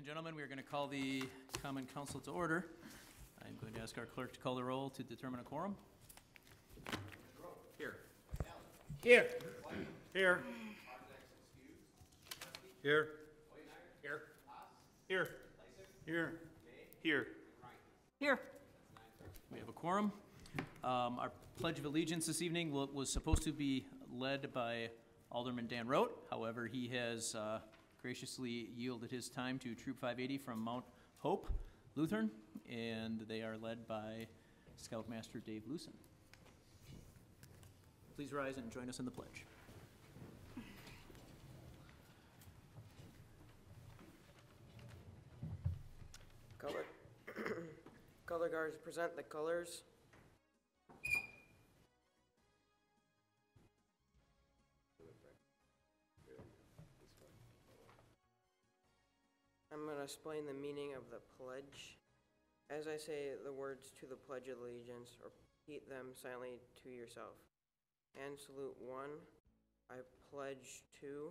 Gentlemen, we are going to call the Common Council to order. I'm going to ask our clerk to call the roll to determine a quorum. Here. Here. Here. Here. Here. Here. Here. Here. Here. We have a quorum. Our Pledge of Allegiance this evening was supposed to be led by Alderman Dan Rote. However, he has graciously yielded his time to Troop 580 from Mount Hope Lutheran, and they are led by Scoutmaster Dave Lucen. Please rise and join us in the pledge. Color guards present the colors. I'm going to explain the meaning of the pledge. As I say the words to the Pledge of Allegiance, repeat them silently to yourself. And salute 1. I pledge 2. You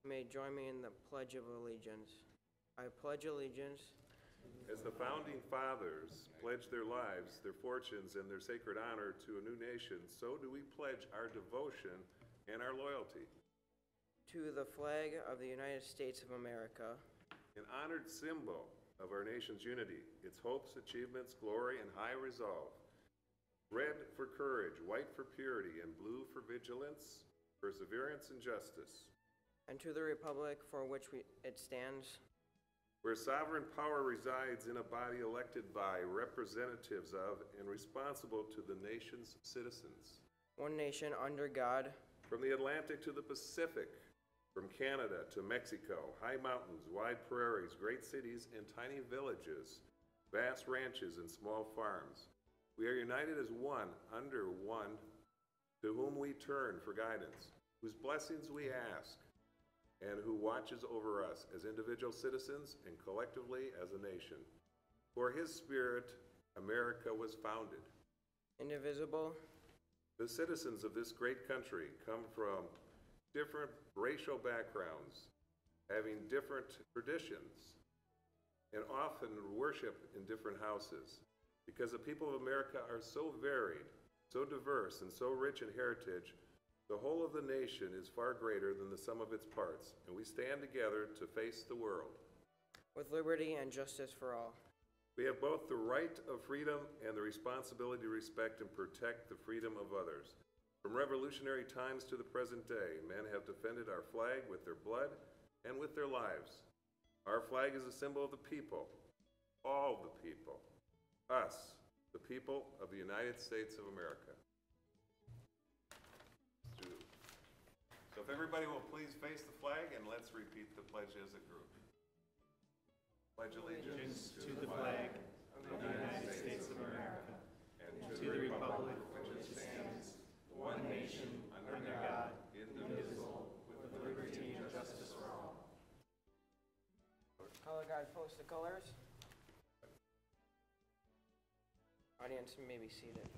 may join me in the Pledge of Allegiance. I pledge allegiance. As the founding fathers pledged their lives, their fortunes, and their sacred honor to a new nation, so do we pledge our devotion and our loyalty. To the flag of the United States of America. An honored symbol of our nation's unity, its hopes, achievements, glory, and high resolve. Red for courage, white for purity, and blue for vigilance, perseverance, and justice. And to the republic for which it stands. Where sovereign power resides in a body elected by, representatives of, and responsible to the nation's citizens. One nation under God. From the Atlantic to the Pacific, from Canada to Mexico, high mountains, wide prairies, great cities, and tiny villages, vast ranches and small farms. We are united as one, under one, to whom we turn for guidance, whose blessings we ask, and who watches over us as individual citizens and collectively as a nation. For his spirit, America was founded. Indivisible. The citizens of this great country come from different racial backgrounds, having different traditions, and often worship in different houses. Because the people of America are so varied, so diverse, and so rich in heritage, the whole of the nation is far greater than the sum of its parts, and we stand together to face the world. With liberty and justice for all. We have both the right of freedom and the responsibility to respect and protect the freedom of others. From revolutionary times to the present day, men have defended our flag with their blood and with their lives. Our flag is a symbol of the people, all the people, us, the people of the United States of America. So if everybody will please face the flag, and let's repeat the pledge as a group. Pledge allegiance to the flag of the United States of America and to the republic for which it stands, one nation, under God, indivisible, with liberty and justice for all. Color guard post the colors. Audience may be seated.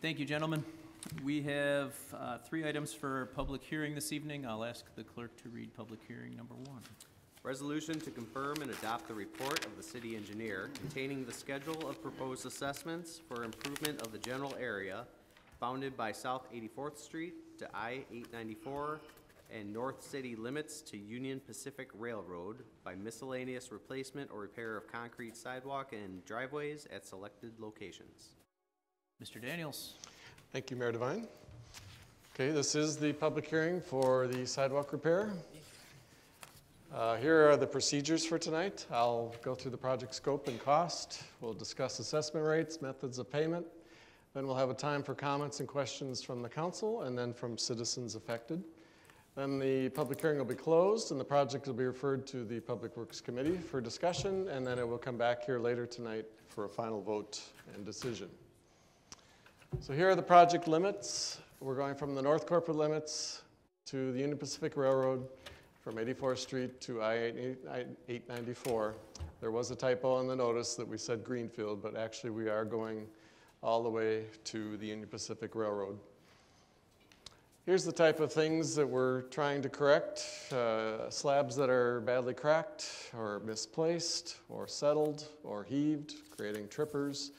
Thank you, gentlemen. We have 3 items for public hearing this evening. I'll ask the clerk to read public hearing number 1. Resolution to confirm and adopt the report of the city engineer containing the schedule of proposed assessments for improvement of the general area bounded by South 84th Street to I-894 and North City limits to Union Pacific Railroad by miscellaneous replacement or repair of concrete sidewalk and driveways at selected locations. Mr. Daniels. Thank you, Mayor Devine. Okay, this is the public hearing for the sidewalk repair. Here are the procedures for tonight. I'll go through the project scope and cost. We'll discuss assessment rates, methods of payment. Then we'll have a time for comments and questions from the council and then from citizens affected. Then the public hearing will be closed and the project will be referred to the Public Works Committee for discussion, and then it will come back here later tonight for a final vote and decision. So here are the project limits. We're going from the North Corporate limits to the Union Pacific Railroad, from 84th Street to I-894. There was a typo on the notice that we said Greenfield, but actually we are going all the way to the Union Pacific Railroad. Here's the type of things that we're trying to correct. Slabs that are badly cracked or misplaced or settled or heaved, creating trippers.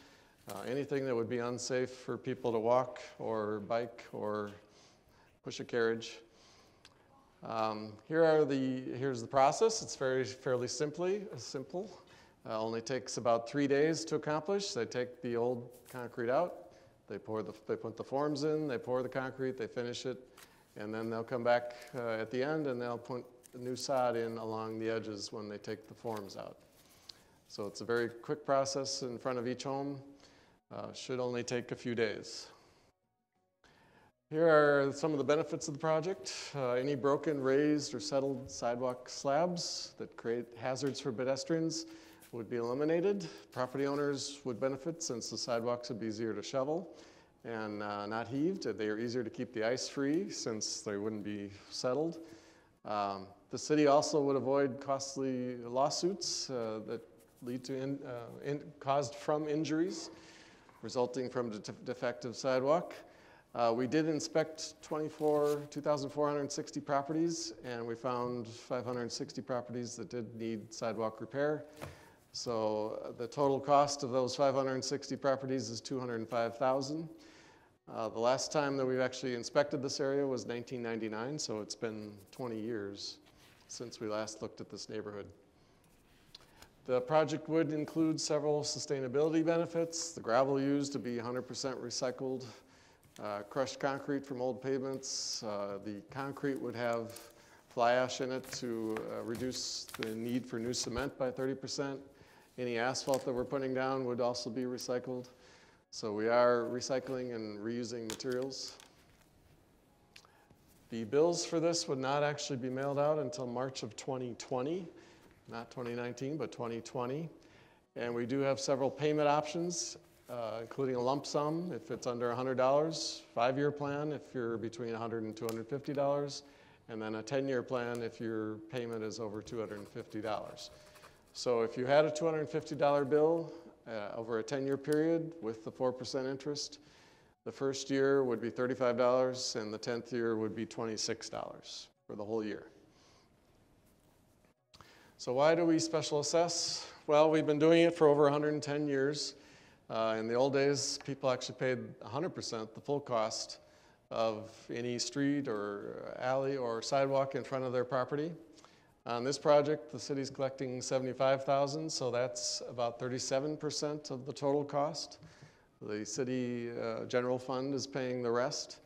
Anything that would be unsafe for people to walk or bike or push a carriage. Here's the process. It's fairly simple. Only takes about 3 days to accomplish. They take the old concrete out. They put the forms in, they pour the concrete, they finish it, and then they'll come back at the end and they'll put the new sod in along the edges when they take the forms out. So it's a very quick process in front of each home. Should only take a few days. Here are some of the benefits of the project. Any broken, raised, or settled sidewalk slabs that create hazards for pedestrians would be eliminated. Property owners would benefit since the sidewalks would be easier to shovel and not heaved. They are easier to keep the ice free since they wouldn't be settled. The city also would avoid costly lawsuits that lead to caused from injuries resulting from defective sidewalk. We did inspect 2,460 properties, and we found 560 properties that did need sidewalk repair. So the total cost of those 560 properties is $205,000. The last time that we've actually inspected this area was 1999, so it's been 20 years since we last looked at this neighborhood. The project would include several sustainability benefits. The gravel used to be 100% recycled, crushed concrete from old pavements. The concrete would have fly ash in it to reduce the need for new cement by 30%. Any asphalt that we're putting down would also be recycled. So we are recycling and reusing materials. The bills for this would not actually be mailed out until March of 2020, not 2019, but 2020. And we do have several payment options, including a lump sum if it's under $100, 5-year plan if you're between $100 and $250, and then a 10-year plan if your payment is over $250. So if you had a $250 bill over a 10-year period with the 4% interest, the first year would be $35 and the 10th year would be $26 for the whole year. So why do we special assess? Well, we've been doing it for over 110 years. In the old days, people actually paid 100% the full cost of any street or alley or sidewalk in front of their property. On this project, the city's collecting $75,000, so that's about 37% of the total cost. The city general fund is paying the rest.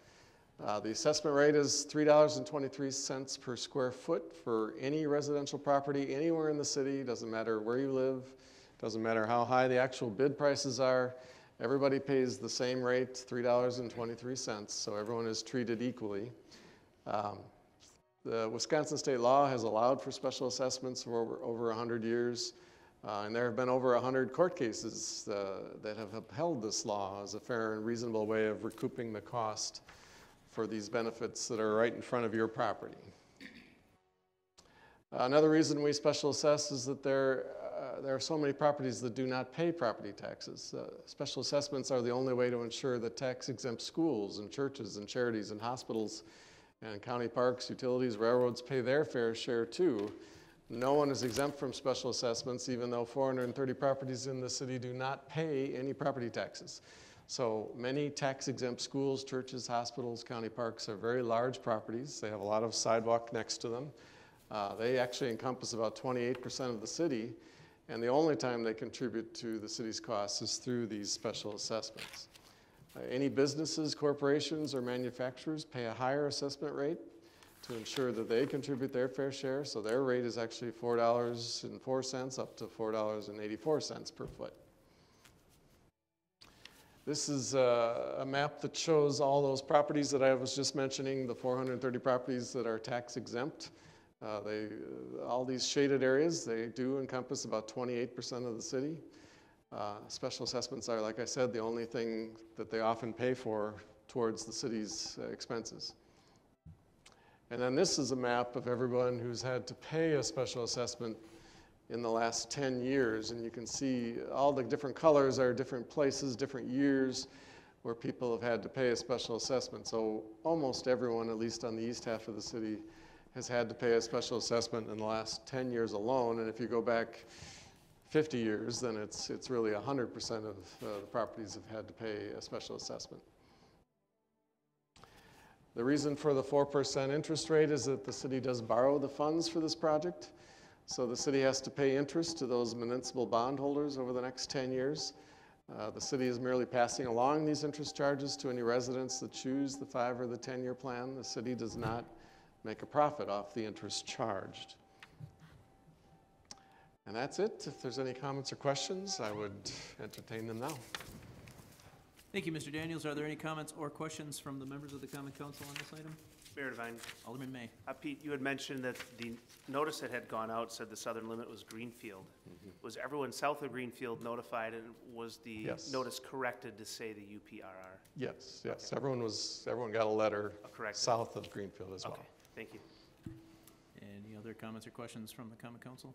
The assessment rate is $3.23 per square foot for any residential property anywhere in the city. Doesn't matter where you live, doesn't matter how high the actual bid prices are. Everybody pays the same rate, $3.23, so everyone is treated equally. The Wisconsin state law has allowed for special assessments for over 100 years, and there have been over 100 court cases that have upheld this law as a fair and reasonable way of recouping the cost for these benefits that are right in front of your property. Another reason we special assess is that there are so many properties that do not pay property taxes. Special assessments are the only way to ensure that tax-exempt schools and churches and charities and hospitals and county parks, utilities, railroads pay their fair share too. No one is exempt from special assessments, even though 430 properties in the city do not pay any property taxes. So many tax-exempt schools, churches, hospitals, county parks are very large properties. They have a lot of sidewalk next to them. They actually encompass about 28% of the city, and the only time they contribute to the city's costs is through these special assessments. Any businesses, corporations, or manufacturers pay a higher assessment rate to ensure that they contribute their fair share, so their rate is actually $4.04 up to $4.84 per foot. This is a map that shows all those properties that I was just mentioning, the 430 properties that are tax exempt. All these shaded areas, they do encompass about 28% of the city. Special assessments are, like I said, the only thing that they often pay for towards the city's expenses. And then this is a map of everyone who's had to pay a special assessment in the last 10 years. And you can see all the different colors are different places, different years where people have had to pay a special assessment. So almost everyone, at least on the east half of the city, has had to pay a special assessment in the last 10 years alone. And if you go back 50 years, then it's really 100% of the properties have had to pay a special assessment. The reason for the 4% interest rate is that the city does borrow the funds for this project. So the city has to pay interest to those municipal bondholders over the next 10 years. The city is merely passing along these interest charges to any residents that choose the 5 or the 10-year plan. The city does not make a profit off the interest charged. And that's it. If there's any comments or questions, I would entertain them now. Thank you, Mr. Daniels. Are there any comments or questions from the members of the Common Council on this item? Mayor Devine. Alderman May. Pete, you had mentioned that the notice that had gone out said the southern limit was Greenfield. Was everyone south of Greenfield notified, and was the Yes. notice corrected to say the UPRR? Yes, yes. Everyone got a letter Corrected. south of Greenfield as well. Okay, thank you. Any other comments or questions from the Common Council?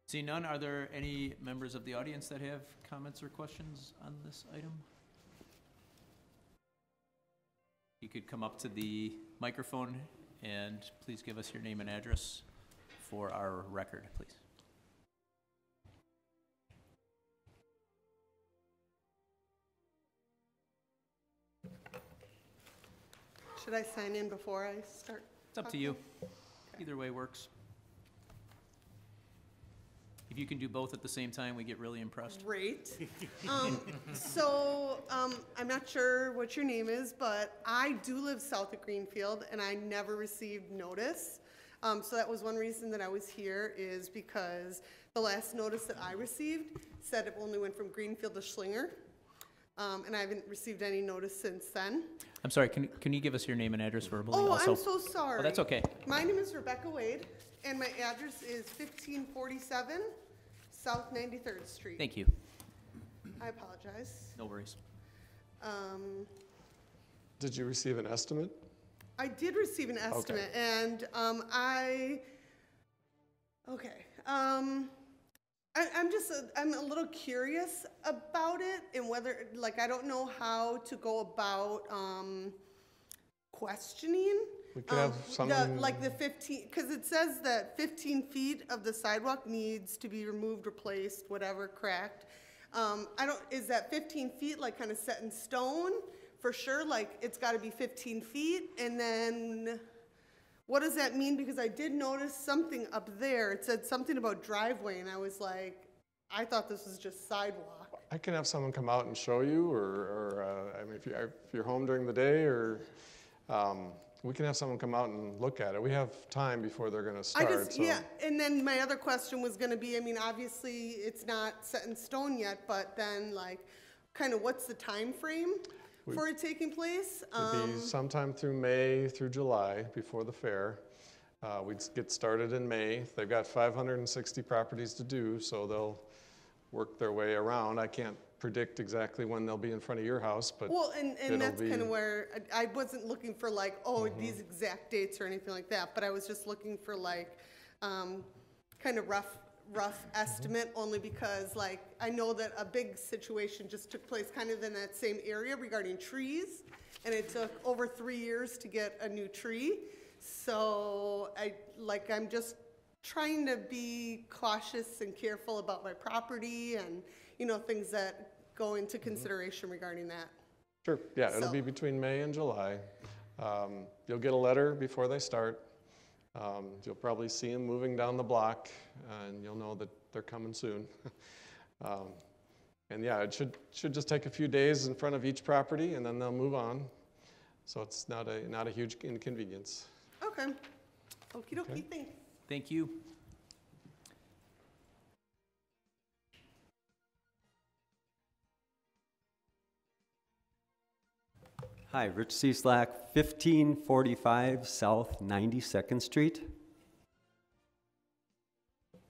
Seeing none, are there any members of the audience that have comments or questions on this item? You could come up to the microphone and please give us your name and address for our record, please. Should I sign in before I start? It's up to you. Either way works. If you can do both at the same time, we get really impressed. Great. I'm not sure what your name is, but I do live south of Greenfield, and I never received notice. So that was one reason that I was here, is because the last notice that I received said it only went from Greenfield to Schlinger, and I haven't received any notice since then. I'm sorry, can you give us your name and address verbally Oh, also? I'm so sorry. Oh, that's okay. My name is Rebecca Wade, and my address is 1547 South 93rd Street. Thank you. I apologize. No worries. Did you receive an estimate? I did receive an estimate, and I'm a little curious about it, and whether, like, I don't know how to go about questioning. We could have someone. The 15, because it says that 15 feet of the sidewalk needs to be removed, replaced, whatever, cracked. Is that 15 feet like kind of set in stone for sure? Like it's got to be 15 feet, and then what does that mean? Because I did notice something up there. It said something about driveway, and I was like, I thought this was just sidewalk. I can have someone come out and show you, I mean, if you're home during the day, or we can have someone come out and look at it. We have time before they're going to start. Yeah, and then my other question was going to be, I mean, obviously it's not set in stone yet, but then like, kind of what's the time frame for it taking place? It'd be sometime through May through July before the fair. We'd get started in May. They've got 560 properties to do, so they'll work their way around. I can't predict exactly when they'll be in front of your house, but well, and that's kind of where I wasn't looking for like, these exact dates or anything like that, but I was just looking for like kind of rough estimate, only because like I know that a big situation just took place kind of in that same area regarding trees, and it took over 3 years to get a new tree. So I'm just trying to be cautious and careful about my property, and things that go into consideration regarding that. Sure, yeah, it'll be between May and July. You'll get a letter before they start. You'll probably see them moving down the block, and you'll know that they're coming soon. And yeah, it should just take a few days in front of each property, and then they'll move on. So it's not a huge inconvenience. Okay. Okie dokie, Okay. thanks. Thank you. Hi, Rich Cieslak, 1545 South 92nd Street.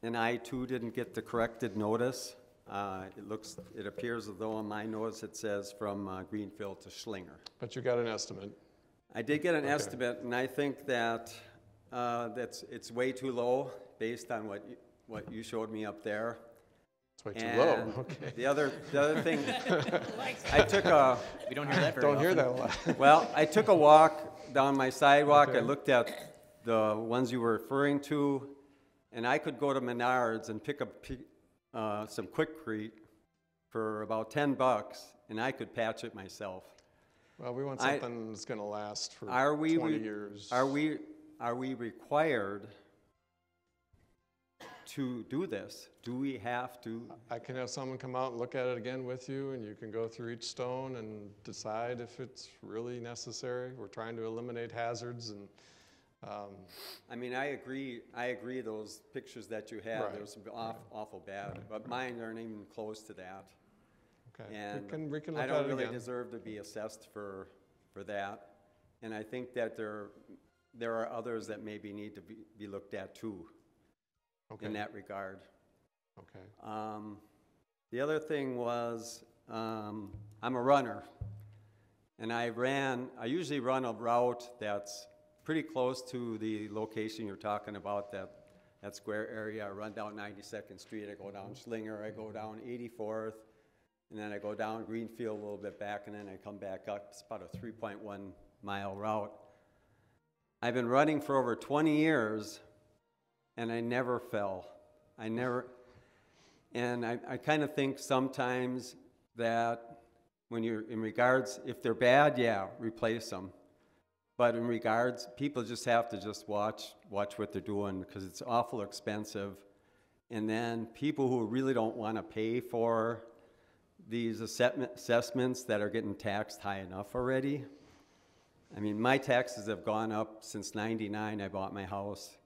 and I too didn't get the corrected notice. It appears as though on my notice it says from Greenfield to Schlinger. But you got an estimate. I did get an estimate, and I think that it's way too low based on what you showed me up there. It's way too And low, okay. The other thing, I took a, We don't hear that very Don't often. hear that a lot. well, I took a walk down my sidewalk. Okay. I looked at the ones you were referring to, and I could go to Menards and pick up some Quikrete for about $10, and I could patch it myself. Well, we want something that's going to last for Are we 20 years. Are we required to do this? Do we have to? I can have someone come out and look at it again with you, and you can go through each stone and decide if it's really necessary. We're trying to eliminate hazards, and I mean, I agree those pictures that you had, Right. there's awful bad, but mine aren't even close to that. okay, And we can look I at don't it really again. deserve to be assessed for that. And I think that there are others that maybe need to be looked at too, Okay. in that regard. Okay. The other thing was, I'm a runner, and I usually run a route that's pretty close to the location you're talking about, that square area. I run down 92nd Street, I go down Schlinger, I go down 84th, and then I go down Greenfield a little bit back, and then I come back up. It's about a 3.1 mile route. I've been running for over 20 years, and I never fell. And I kind of think sometimes that when you're in regards, if they're bad, yeah, replace them. But in regards, people just have to just watch what they're doing, because it's awful expensive. And then people who really don't want to pay for these assessments that are getting taxed high enough already. I mean, my taxes have gone up since '99. I bought my house,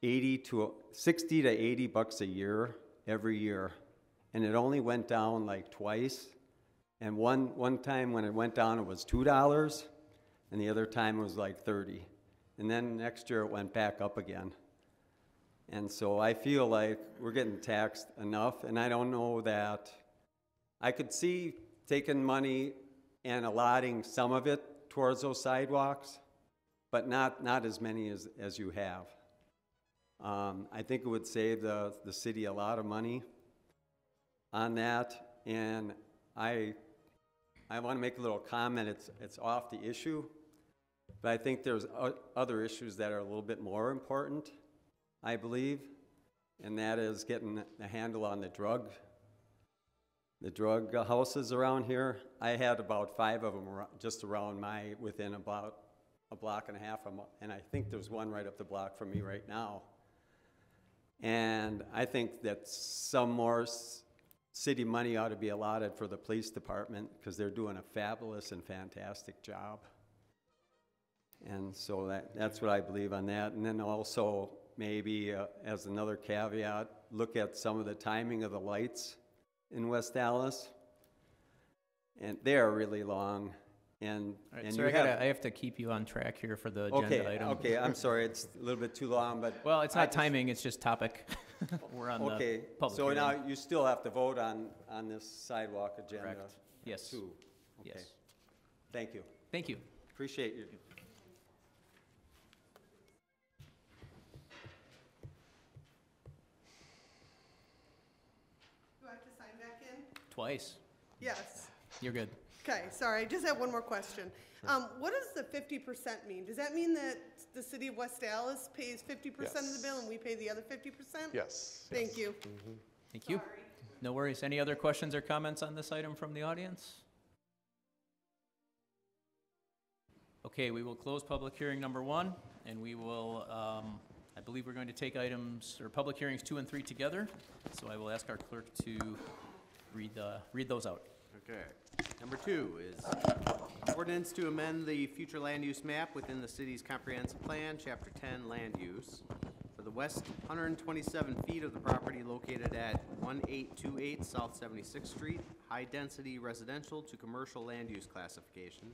60 to $80 a year every year, and it only went down like twice. And one time when it went down, it was $2, and the other time it was like 30. And then next year it went back up again. And so I feel like we're getting taxed enough, and I don't know that I could see taking money and allotting some of it towards those sidewalks, but not as many as you have. I think it would save the city a lot of money on that, and I want to make a little comment. It's off the issue, but I think there's other issues that are a little bit more important, I believe, and that is getting a handle on the drug houses around here. I had about 5 of them just around within about a block and a half, and I think there's one right up the block from me right now. And I think that some more city money ought to be allotted for the police department, because they're doing a fabulous and fantastic job. And so that's what I believe on that. And then also maybe as another caveat, look at some of the timing of the lights in West Dallas. And they are really long. And, All right, and sir, I have to keep you on track here for the agenda item. Okay, I'm sorry, it's a little bit too long, but. Well, it's not timing, it's just topic. We're on the Okay, public so hearing. now you still have to vote on this sidewalk agenda? Correct. Yes. Too. Okay. Yes. Thank you. Thank you. Appreciate you. Do I have to sign back in? Twice. Yes. You're good. Okay, sorry, I just have one more question. What does the 50% mean? Does that mean that the city of West Dallas pays 50% of the bill and we pay the other 50%? Yes. Thank you. Thank you. No worries. Any other questions or comments on this item from the audience? Okay, we will close public hearing number 1, and we will, I believe we're going to take items, or public hearings 2 and 3 together. So I will ask our clerk to read those out. Okay. Number 2 is ordinance to amend the future land use map within the city's comprehensive plan, chapter 10, land use, for the west 127 feet of the property located at 1828 South 76th Street, high-density residential to commercial land use classification.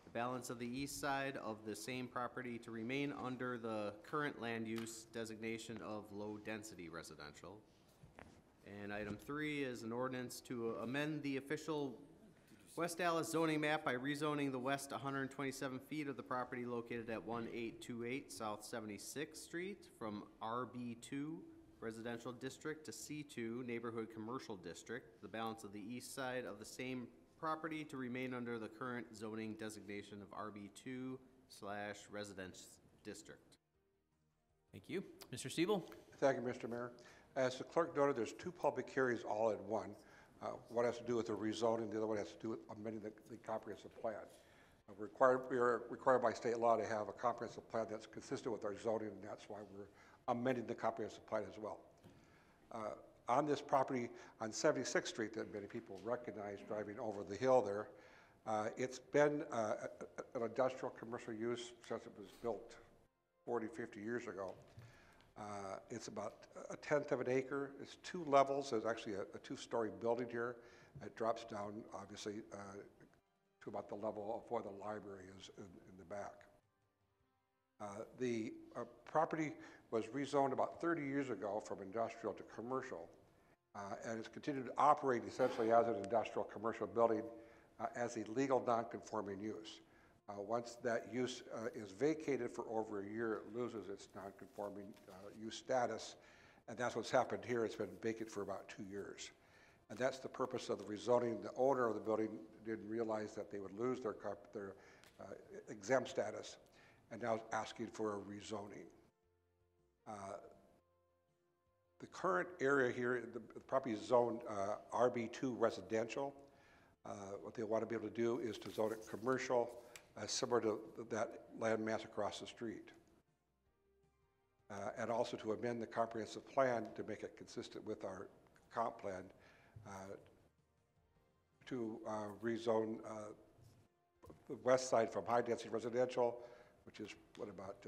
The balance of the east side of the same property to remain under the current land use designation of low-density residential. And item 3 is an ordinance to amend the official West Dallas zoning map by rezoning the west 127 feet of the property located at 1828 South 76th Street from RB2 Residential District to C2 Neighborhood Commercial District. The balance of the east side of the same property to remain under the current zoning designation of RB2/Residence District. Thank you. Mr. Stiebel? Thank you, Mr. Mayor. As the clerk noted, there's 2 public hearings all in one. One has to do with the rezoning, the other one has to do with amending the comprehensive plan. We are required by state law to have a comprehensive plan that's consistent with our zoning, and that's why we're amending the comprehensive plan as well. On this property on 76th Street that many people recognize driving over the hill there, it's been an industrial commercial use since it was built 40, 50 years ago. It's about 1/10 of an acre. It's 2 levels. There's actually a 2-story building here. It drops down, obviously, to about the level of where the library is in the back. The property was rezoned about 30 years ago from industrial to commercial, and it's continued to operate essentially as an industrial commercial building as a legal non-conforming use. Once that use is vacated for over a year, it loses its non-conforming use status, and that's what's happened here. It's been vacant for about 2 years. And that's the purpose of the rezoning. The owner of the building didn't realize that they would lose their exempt status, and now is asking for a rezoning. The current area here, the property is zoned RB2 residential. What they want to be able to do is to zone it commercial, similar to that land mass across the street. And also to amend the comprehensive plan to make it consistent with our comp plan to rezone the west side from high density residential, which is about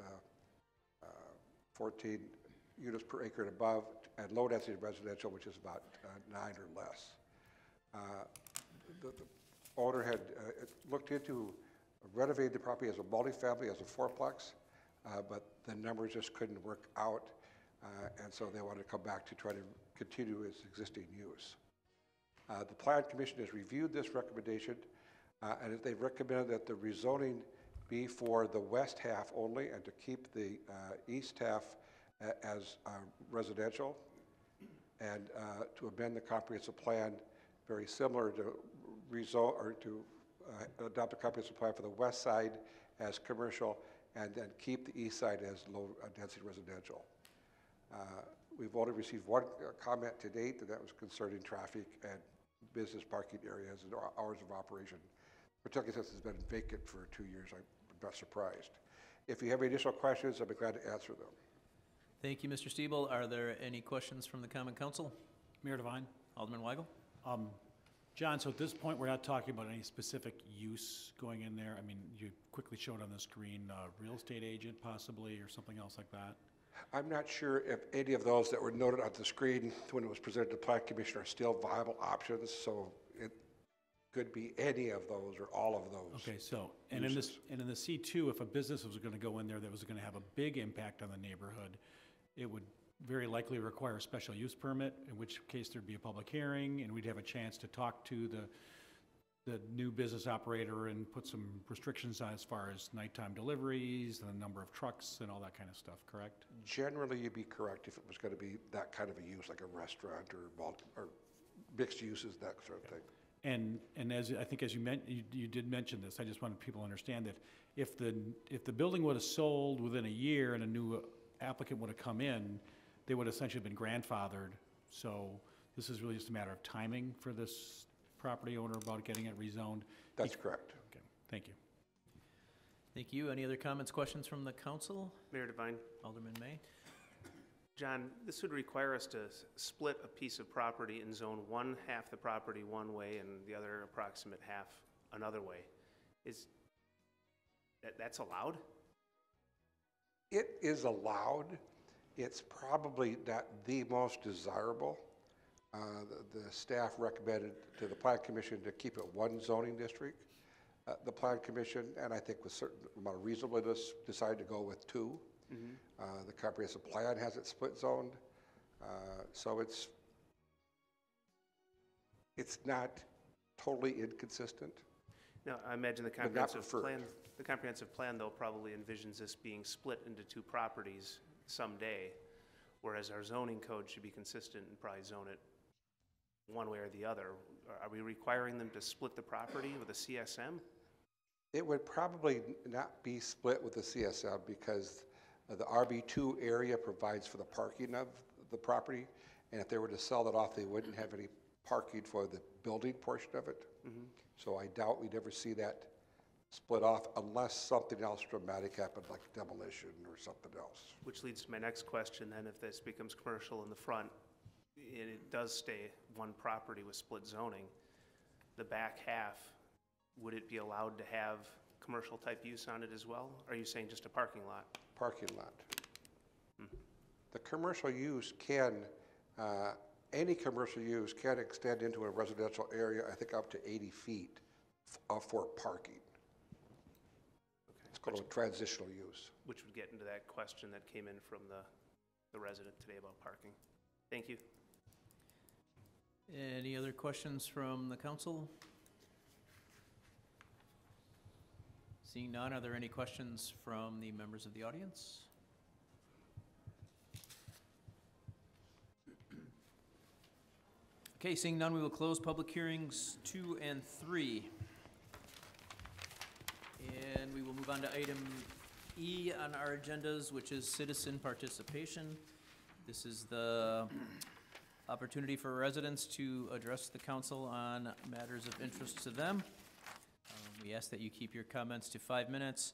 14 units per acre and above, and low density residential, which is about 9 or less. The owner had looked into renovating the property as a multifamily, as a 4-plex, but the numbers just couldn't work out, and so they wanted to come back to try to continue its existing use. The Plan Commission has reviewed this recommendation, and they've recommended that the rezoning be for the west half only and to keep the east half as residential, and to amend the comprehensive plan very similar to adopt a comprehensive plan for the west side as commercial, and then keep the east side as low density residential. We've only received 1 comment to date, and that was concerning traffic and business parking areas and hours of operation, particularly since it's been vacant for 2 years. I'm not surprised. If you have any additional questions, I'll be glad to answer them. Thank you, Mr. Stiebel. Are there any questions from the Common Council? Mayor Devine. Alderman Weigel? John, so at this point, we're not talking about any specific use going in there. I mean, you quickly showed on the screen real estate agent possibly, or something else like that. I'm not sure if any of those that were noted on the screen when it was presented to the Plan Commission are still viable options, so it could be any of those or all of those. Okay, so, and in the C2, if a business was going to go in there that was going to have a big impact on the neighborhood, it would very likely require a special use permit, in which case there'd be a public hearing, and we'd have a chance to talk to the new business operator and put some restrictions on as far as nighttime deliveries, and the number of trucks and all that kind of stuff, correct? Generally, you'd be correct if it was going to be that kind of a use, like a restaurant or mixed uses, that sort of thing. And as I think as you did mention this, I just wanted people to understand that if the building would have sold within a year and a new applicant would have come in, they would have essentially been grandfathered. So this is really just a matter of timing for this property owner about getting it rezoned. That's correct. Okay, thank you. Thank you. Any other comments, questions from the council? Mayor Devine. Alderman May? John, this would require us to split a piece of property and zone one half the property one way and the other approximate half another way. Is that's allowed? It is allowed. It's probably not the most desirable. The staff recommended to the Plan Commission to keep it one zoning district. The Plan Commission, and I think with certain amount of reasonableness, decided to go with 2. The comprehensive plan has it split zoned, so it's not totally inconsistent. Now, I imagine the But not comprehensive plan, though, probably envisions this being split into 2 properties someday, whereas our zoning code should be consistent and probably zone it one way or the other. Are we requiring them to split the property with a CSM? It would probably not be split with the CSM because the RB2 area provides for the parking of the property, and if they were to sell that off, they wouldn't have any parking for the building portion of it. So I doubt we'd ever see that split off unless something else dramatic happened, like demolition or something else. Which leads to my next question then, if this becomes commercial in the front, and it does stay one property with split zoning, the back half, would it be allowed to have commercial type use on it as well? Or are you saying just a parking lot? Parking lot. The commercial use can, any commercial use can extend into a residential area, I think up to 80 feet for parking. It's called a transitional use. Which would get into that question that came in from the resident today about parking. Thank you. Any other questions from the council? Seeing none, are there any questions from the members of the audience? Okay, seeing none, we will close public hearings 2 and 3. And we will move on to item E on our agendas, which is citizen participation. This is the opportunity for residents to address the council on matters of interest to them. We ask that you keep your comments to 5 minutes.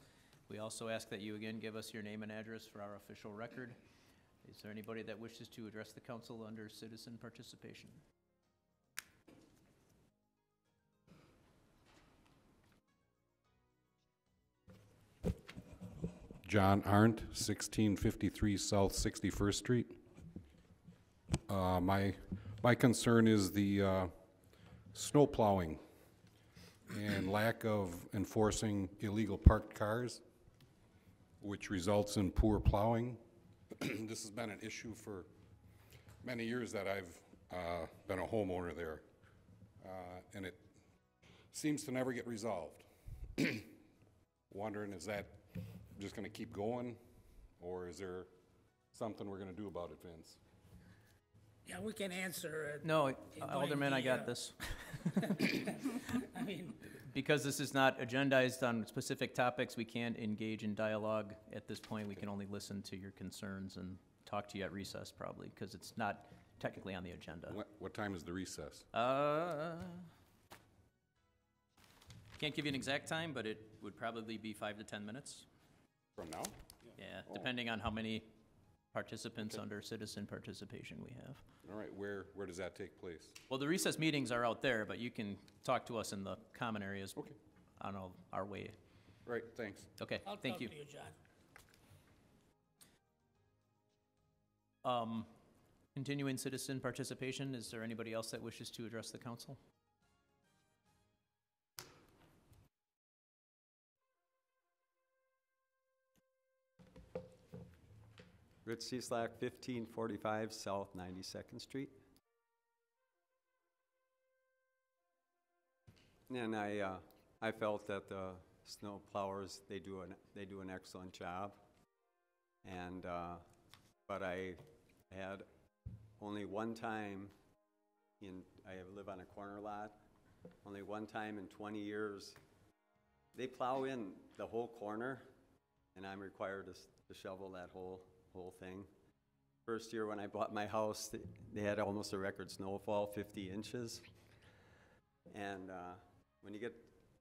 We also ask that you again give us your name and address for our official record. Is there anybody that wishes to address the council under citizen participation? John Arndt, 1653 South 61st Street. My concern is the snow plowing and lack of enforcing illegal parked cars, which results in poor plowing. This has been an issue for many years that I've been a homeowner there, and it seems to never get resolved. Wondering, is that just going to keep going, or is there something we're going to do about it, Vince? Yeah, we can answer it. No, Alderman, I got this. I mean, Because this is not agendized on specific topics, we can't engage in dialogue at this point. We can only listen to your concerns and talk to you at recess probably, because it's not technically on the agenda. What time is the recess? Can't give you an exact time, but it would probably be 5 to 10 minutes. From now? Yeah, depending on how many participants under citizen participation we have. All right, where does that take place? Well, the recess meetings are out there, but you can talk to us in the common areas Okay. on our way. Right, thanks. Okay, I'll thank talk you. to you, John. Continuing citizen participation, is there anybody else that wishes to address the council? Rich Cieslak, 1545 South 92nd Street. And I felt that the snow plowers, they do an excellent job. And but I had only one time I live on a corner lot. Only one time in 20 years, they plow in the whole corner, and I'm required to shovel that whole thing. First year when I bought my house, they had almost a record snowfall, 50 inches. And when you get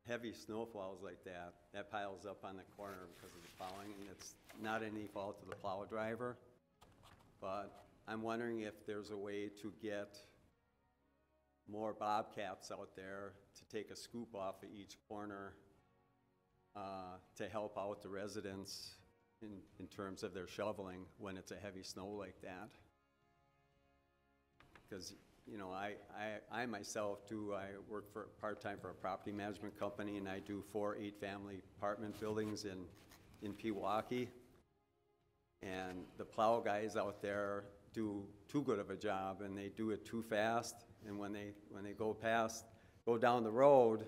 heavy snowfalls like that, that piles up on the corner because of the plowing, and it's not any fault of the plow driver. But I'm wondering if there's a way to get more bobcats out there to take a scoop off of each corner to help out the residents in terms of their shoveling when it's a heavy snow like that. Because you know, I myself do, I work for, part-time for a property management company, and I do 4 8-family apartment buildings in Pewaukee. And the plow guys out there do too good of a job, and they do it too fast. And when they go down the road,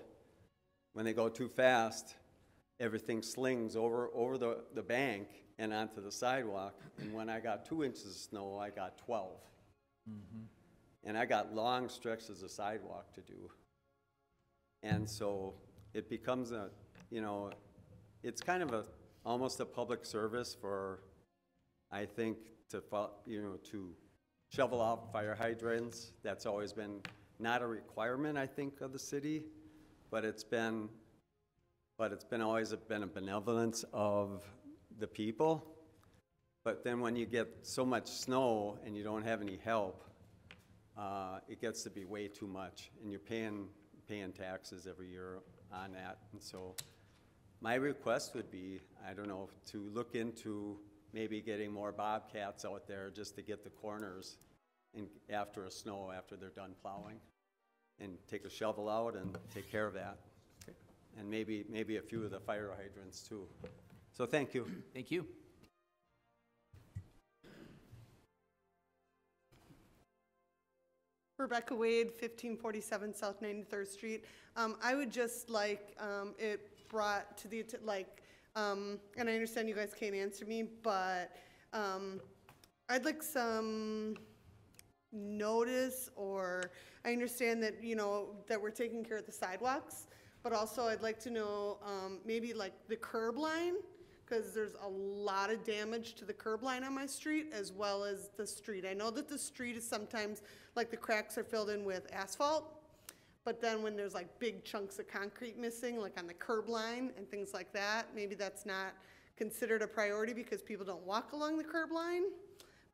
when they go too fast, everything slings over the bank and onto the sidewalk. And when I got 2 inches of snow, I got 12. And I got long stretches of sidewalk to do. And so it becomes a, you know, it's kind of almost a public service for, I think, to shovel out fire hydrants. That's always been not a requirement, I think, of the city, but it's always been a benevolence of the people. But then when you get so much snow and you don't have any help, it gets to be way too much, and you're paying taxes every year on that. And so my request would be, I don't know, to look into maybe getting more bobcats out there just to get the corners after they're done plowing, and take a shovel out and take care of that. Okay. And maybe a few of the fire hydrants too. So thank you. Thank you. Rebecca Wade, 1547 South 93rd Street. I would just like it brought to the, and I understand you guys can't answer me, but I'd like some notice, or I understand that, you know, that we're taking care of the sidewalks, but also I'd like to know maybe like the curb line, because there's a lot of damage to the curb line on my street as well as the street. I know that the street is sometimes, like, the cracks are filled in with asphalt, but then when there's like big chunks of concrete missing, like on the curb line and things like that, maybe that's not considered a priority because people don't walk along the curb line,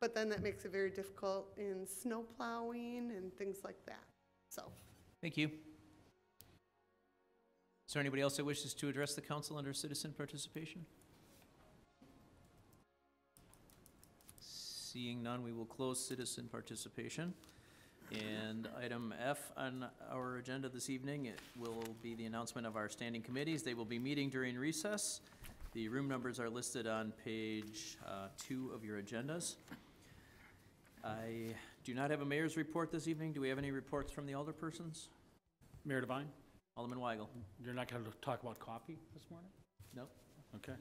but then that makes it very difficult in snow plowing and things like that, so. Thank you. Is there anybody else that wishes to address the council under citizen participation? Seeing none, we will close citizen participation. And item F on our agenda this evening, it will be the announcement of our standing committees. They will be meeting during recess. The room numbers are listed on page 2 of your agendas. I do not have a mayor's report this evening. Do we have any reports from the alderpersons? Mayor Devine, Alderman Weigel? you're not going to talk about coffee this morning? No. Okay.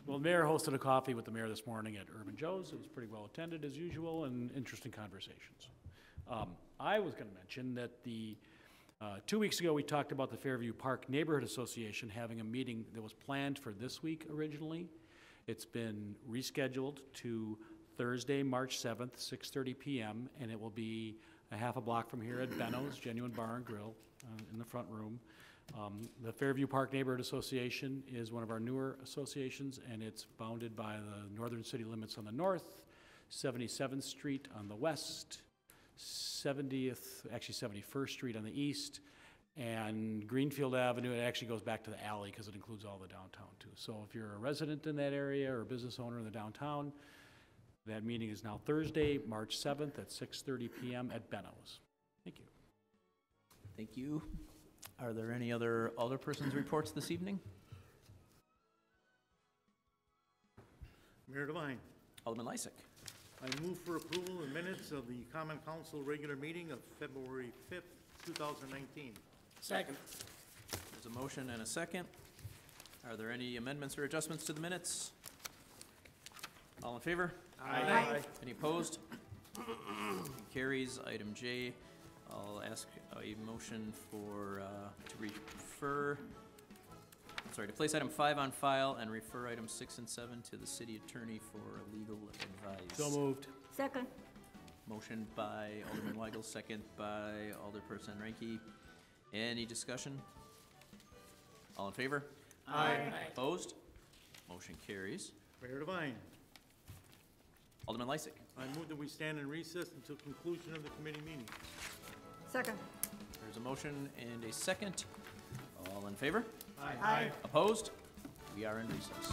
Well, the mayor hosted a coffee with the mayor this morning at Urban Joe's. It was pretty well attended as usual, and interesting conversations. I was going to mention that 2 weeks ago we talked about the Fairview Park Neighborhood Association having a meeting that was planned for this week originally. It's been rescheduled to Thursday, March 7th, 6:30 p.m., and it will be a half a block from here at Benno's Genuine Bar and Grill in the front room. The Fairview Park Neighborhood Association is one of our newer associations, and it's bounded by the northern city limits on the north, 77th Street on the west, 71st Street on the east, and Greenfield Avenue. It actually goes back to the alley because it includes all the downtown too. So if you're a resident in that area or a business owner in the downtown, that meeting is now Thursday, March 7th at 6:30 p.m. at Benno's. Thank you. Thank you. Are there any other alderpersons' reports this evening? Mayor Devine, Alderman Lysick. I move for approval of minutes of the Common Council regular meeting of February 5th, 2019. Second. There's a motion and a second. Are there any amendments or adjustments to the minutes? All in favor? Aye. Any opposed? Carries. Item J, I'll ask a motion for, to place item 5 on file and refer items 6 and 7 to the city attorney for legal advice. So moved. Second. Motion by Alderman Weigel, second by Alderperson Ranky. Any discussion? All in favor? Aye. Opposed? Motion carries. Mayor Devine, Alderman Lysick. I move that we stand in recess until conclusion of the committee meeting. Second. There's a motion and a second. All in favor? Aye. Opposed? We are in recess.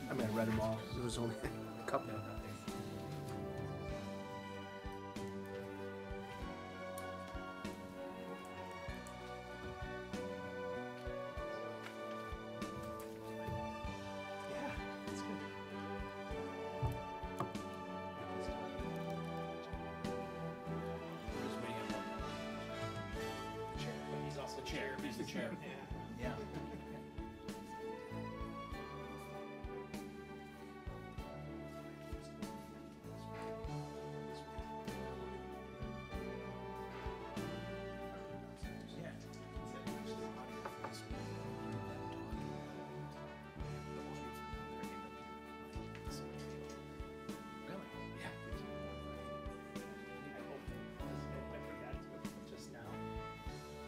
I mean, I read them all. There was only a couple. He's also the chair. He's the chair. Yeah.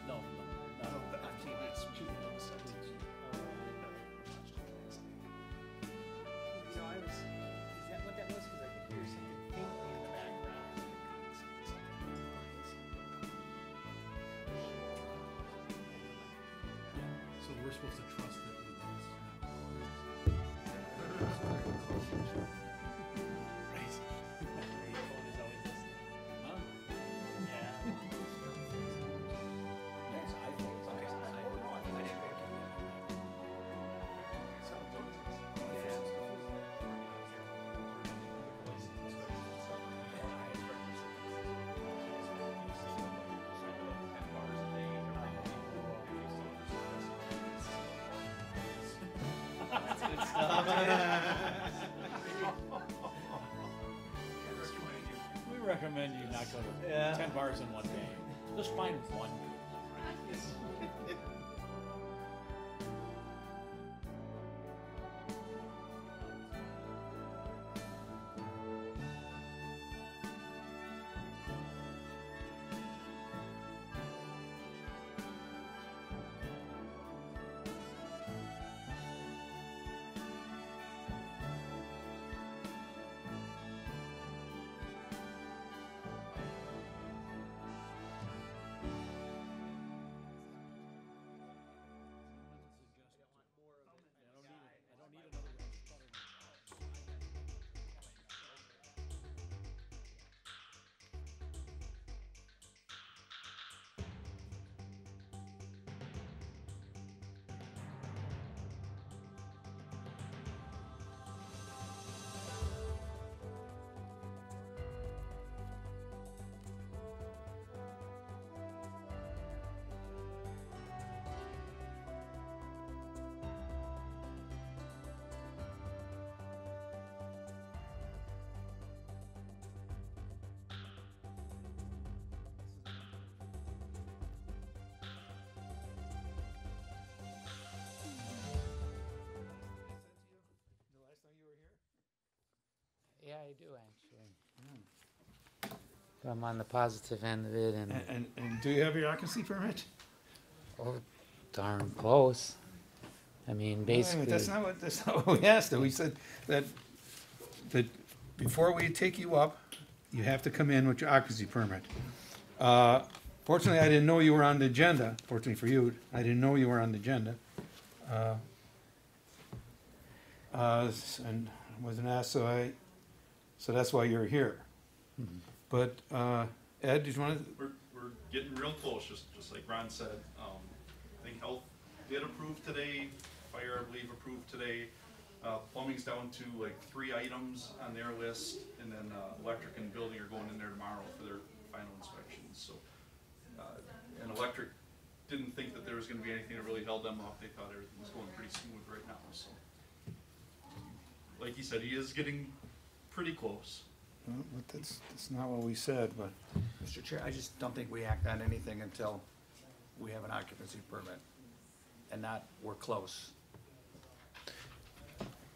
No, no, on TV, it's shooting on the set. You know, is that what that was? Because I could hear something faintly in the background. So we're supposed to trust that we Right. Your phone is always listening. Huh? Yeah. We recommend you not go to 10 bars in one day. Just find one. Yeah, I do actually. But I'm on the positive end of it, And do you have your occupancy permit? oh, darn close. I mean, basically. That's not what we asked, though. We said that before we take you up, you have to come in with your occupancy permit. Fortunately, I didn't know you were on the agenda. Fortunately for you, I didn't know you were on the agenda. And wasn't asked, so that's why you're here. But, Ed, did you want to? We're getting real close, just like Ron said. I think health did approve today, fire, I believe, approved today. Plumbing's down to like 3 items on their list, and then electric and building are going in there tomorrow for their final inspections. So, and electric didn't think that there was gonna be anything that really held them up. They thought everything was going pretty smooth right now, so. Like he said, he is getting pretty close. Well, but that's not what we said, but. Mr. Chair, I just don't think we act on anything until we have an occupancy permit, and not, we're close.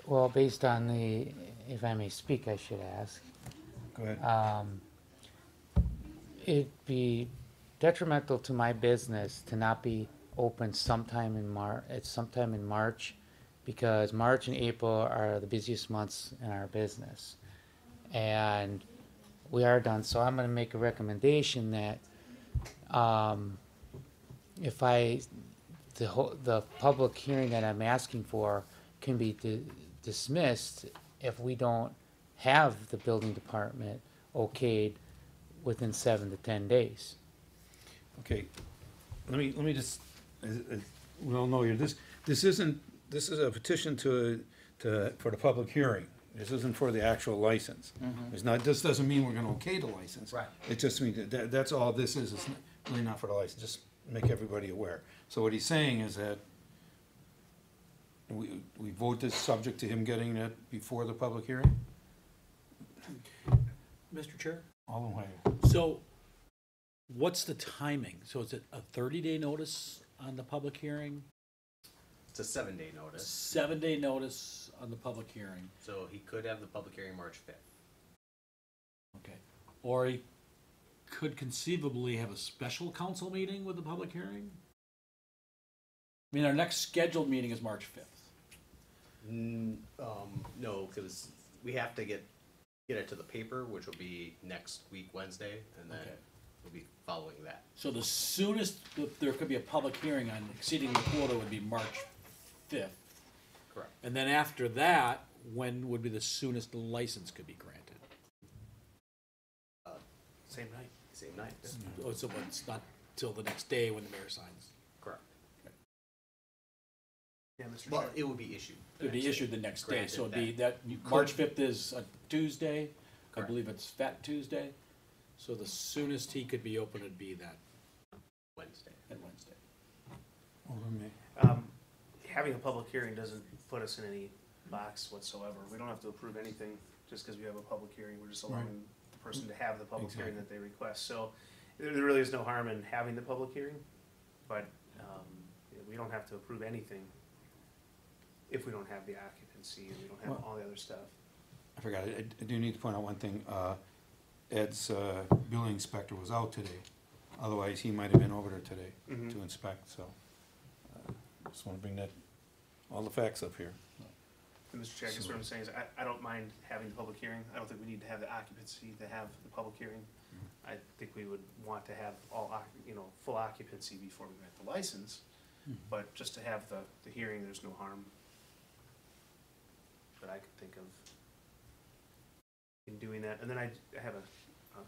Well, based on the, if I may speak, I should ask. Go ahead. It'd be detrimental to my business to not be open sometime in March, because March and April are the busiest months in our business. And we are done, so I'm gonna make a recommendation that, if the public hearing that I'm asking for can be dismissed if we don't have the building department okayed within 7 to 10 days. Okay, let me just, we all know here, this is a petition for the public hearing. This isn't for the actual license. It's not, this doesn't mean we're gonna okay the license. Right. It just means that's all this is, it's really not for the license, just make everybody aware. So what he's saying is that we vote this subject to him getting that before the public hearing? Mr. Chair? All the way. So, what's the timing? So is it a 30-day notice on the public hearing? It's a 7-day notice, 7-day notice on the public hearing? so he could have the public hearing March 5th. Okay. Or he could conceivably have a special council meeting with the public hearing? I mean, our next scheduled meeting is March 5th. No, because we have to get it to the paper, which will be next week, Wednesday, and then Okay. we'll be following that. So the soonest that there could be a public hearing on exceeding the quota would be March 5th. Correct. And then after that, when would be the soonest the license could be granted? Same night. Same night. Oh, so it's not till the next day when the mayor signs? Correct. Yeah, Mr. Well, Chair. it will be issued. It would be issued the next day, so it'd be Granted that, March 5th is a Tuesday. I Correct. believe it's Fat Tuesday. So the soonest he could be open would be that Wednesday. Wednesday. Having a public hearing doesn't put us in any box whatsoever. We don't have to approve anything just because we have a public hearing. We're just allowing the person to have the public hearing that they request. So there really is no harm in having the public hearing, but we don't have to approve anything if we don't have the occupancy and we don't have all the other stuff. I forgot, I do need to point out one thing. Ed's building inspector was out today. Otherwise, he might have been over there today to inspect, so. Just want to bring that, all the facts up here. And Mr. Chair, I guess what I'm saying is I don't mind having the public hearing. I don't think we need to have the occupancy to have the public hearing. I think we would want to have full occupancy before we grant the license. But just to have the hearing, there's no harm that I could think of in doing that. And then I have a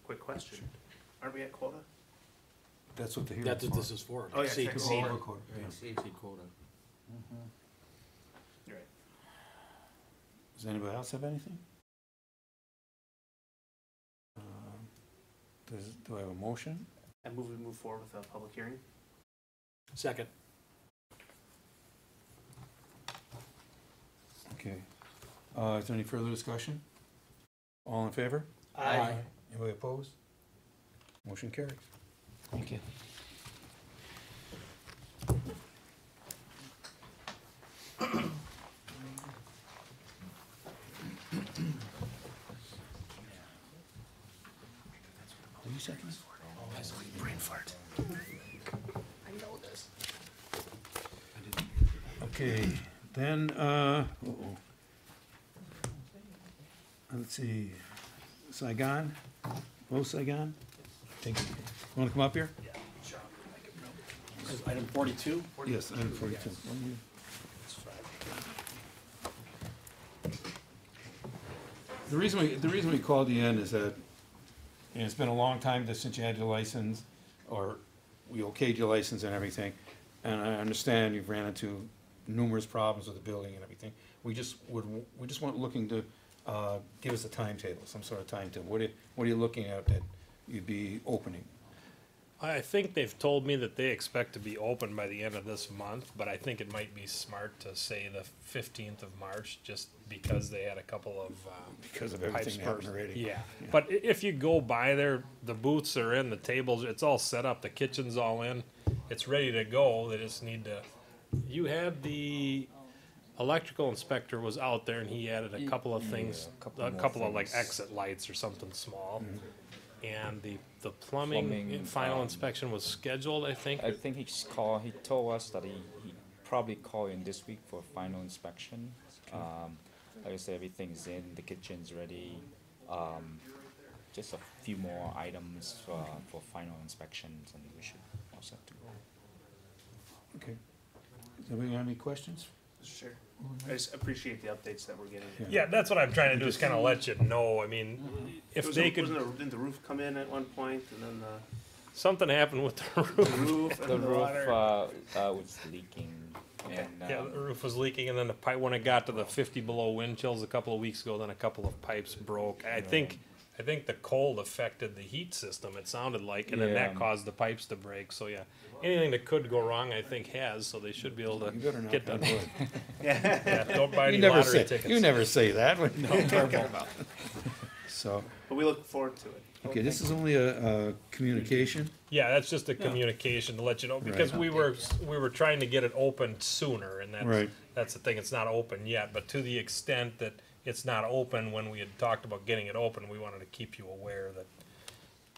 quick question. Aren't we at quota? That's what the hearing That's is what for. this is for. Oh, yeah, exceed check quota. over quota, yeah. Exceed quota. You're right. Does anybody else have anything? Do I have a motion? I move we move forward with a public hearing. Second. Okay. Is there any further discussion? All in favor? Aye. Anybody opposed? Motion carries. Thank you. Are you second? Brain fart. I know this. Okay, then, let's see, Saigon, Saigon? Want to come up here? Item 42? Yes, item 42. The reason we called you in is that, and it's been a long time since you had your license, or we okayed your license and everything, and I understand you've ran into numerous problems with the building and everything. We just want looking to, give us a timetable, some sort of timetable. What are you looking at that you'd be opening? I think they've told me that they expect to be open by the end of this month, but I think it might be smart to say the 15th of March, just because they had a couple of Because of pipes everything that burst. happened already. Yeah, but if you go by there, the booths are in, the tables, it's all set up, the kitchen's all in, it's ready to go. They just need to. You had the electrical inspector was out there and he added a couple of things, a couple of like exit lights or something small. And the plumbing final inspection was scheduled, I think. I think he told us that he probably call in this week for final inspection. Like I said, everything's in, the kitchen's ready. Just a few more items for final inspections, and we should all set to go. Okay. Does anybody have any questions? Sure. I just appreciate the updates that we're getting. Yeah, that's what I'm trying to do, is kind of let you know. I mean, if they could. Didn't the roof come in at one point, and then something happened with the roof. the roof and The the roof water? was leaking. Okay. And, Yeah, the roof was leaking, and then the pipe, when it got to the 50 below wind chills a couple of weeks ago, then a couple of pipes broke. I think the cold affected the heat system, it sounded like, and then that caused the pipes to break. So yeah, anything that could go wrong, I think has, so they should be able to get done. Yeah, don't buy any lottery tickets. You never say that. No. So, But we look forward to it. okay, this is only a communication. Yeah, that's just a communication to let you know, because we were trying to get it open sooner, and that's the thing, it's not open yet, but to the extent that it's not open, when we had talked about getting it open, we wanted to keep you aware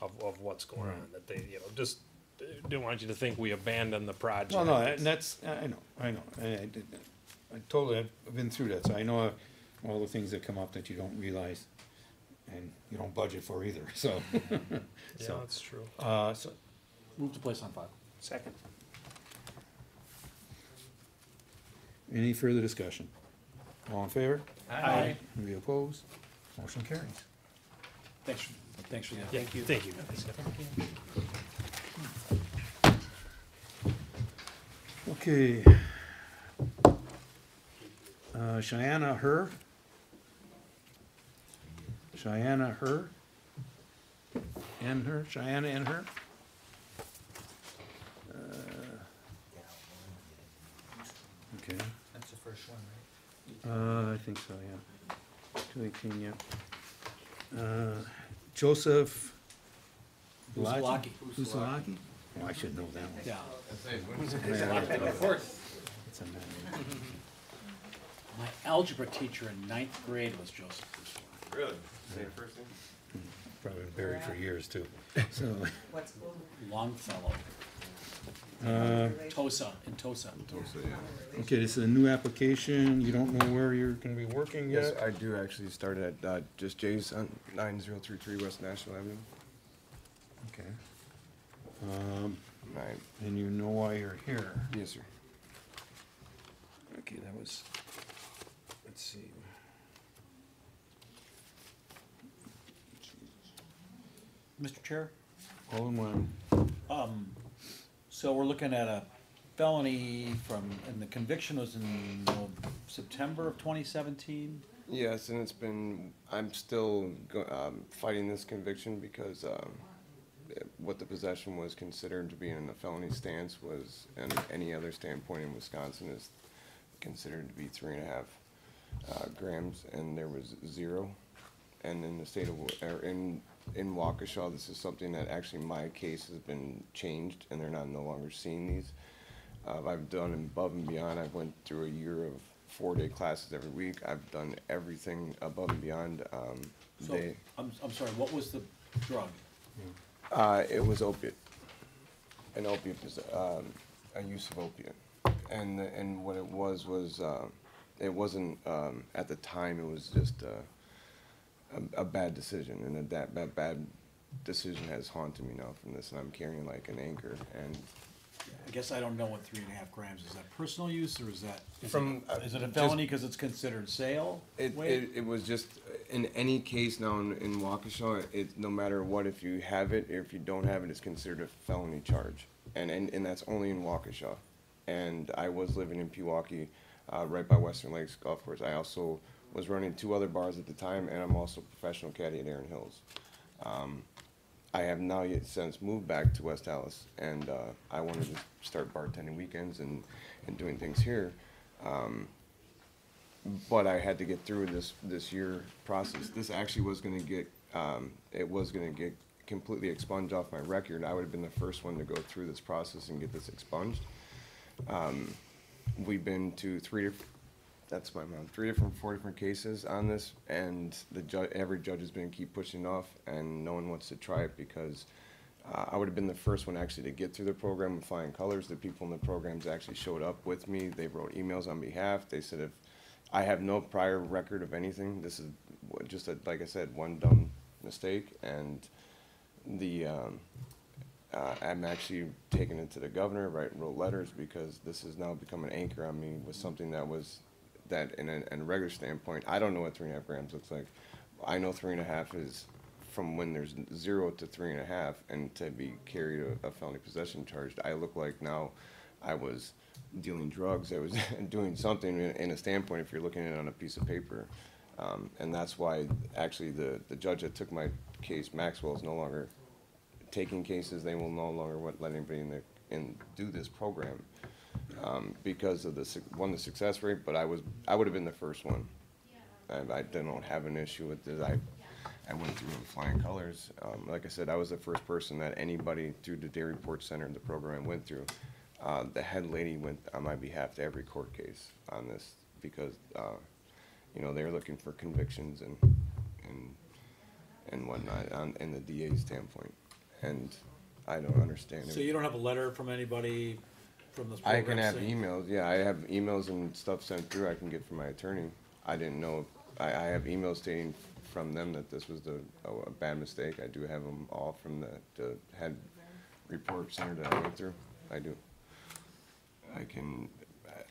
of what's going on, that they, just didn't want you to think we abandoned the project. Well, no, and that's, I know. I totally, I've been through that, so I know all the things that come up that you don't realize and you don't budget for either, so. Yeah, that's true. So, Move to place on file. Second. any further discussion? All in favor? Aye. Any opposed? Motion carries. Thanks for the Thank you. Thank you. Okay. Cheyenne Her. Cheyenne and her. Okay. That's the first one, right? I think so, yeah. 218, yeah. Joseph Usalaki. Usalaki? Oh, I should know that one. Yeah. It's a man. My algebra teacher in 9th grade was Joseph Usalaki. Really? Same first name? Probably been buried for years, too. So, What school? Longfellow. Tosa, in Tosa. okay, this is a new application. You don't know where you're gonna be working yet? Yes, I do actually start at just Jay's on 9033 West National Avenue. Okay. Right. And you know why you're here? Yes, sir. Okay, that was, let's see. Mr. Chair? All in one. So we're looking at a felony and the conviction was in September of 2017? Yes, and it's been, I'm still fighting this conviction because what the possession was considered to be in a felony stance was, and any other standpoint in Wisconsin is considered to be 3.5 grams, and there was 0. And in the state of, in Waukesha, this is something that actually my case has been changed, and they're no longer seeing these. I've done above and beyond. I went through a year of 4-day classes every week. I've done everything above and beyond. So, I'm sorry, what was the drug? It was opiate. An opiate is a use of opiate, and what it was it wasn't at the time. It was just a bad decision, and that bad decision has haunted me now from this, and I'm carrying like an anchor. And I guess I don't know what 3.5 grams, is that personal use, or is that, is it a just- felony because it's considered sale? It was just, in any case now in Waukesha, no matter what, if you have it, or if you don't have it, it's considered a felony charge. And that's only in Waukesha. And I was living in Pewaukee, right by Western Lakes Golf Course. I also was running 2 other bars at the time, and I'm also a professional caddy at Erin Hills. I have now since moved back to West Allis, and I wanted to start bartending weekends and doing things here. But I had to get through this year process. This actually was going to get completely expunged off my record. I would have been the first one to go through this process and get this expunged. We've been to that's my mom, 4 different cases on this, and every judge has been keep pushing off, and no one wants to try it because I would have been the first one actually to get through the program with flying colors. The people in the programs actually showed up with me. They wrote emails on behalf. They said if I have no prior record of anything, this is just like I said, one dumb mistake, and I'm actually taking it to the governor, wrote letters, because this has now become an anchor on me with something that in a regular standpoint, I don't know what 3.5 grams looks like. I know 3.5 is from when there's 0 to 3.5, and to be carried a felony possession charge, I look like now I was dealing drugs. I was doing something in a standpoint if you're looking at it on a piece of paper. And that's why actually the judge that took my case, Maxwell, is no longer taking cases. They will no longer let anybody do this program because of the success rate. But I would have been the first one. I don't have an issue with this. I went through in flying colors. Like I said, I was the first person that anybody through the Dairy Port Center, the program I went through. The head lady went on my behalf to every court case on this because they were looking for convictions and whatnot in the DA's standpoint. And I don't understand it. So you don't have a letter from anybody from this program? I can have emails. Yeah, I have emails and stuff sent through I can get from my attorney. I didn't know. I have emails stating from them that this was a bad mistake. I do have them all from the head report center that I went through. I do. I can.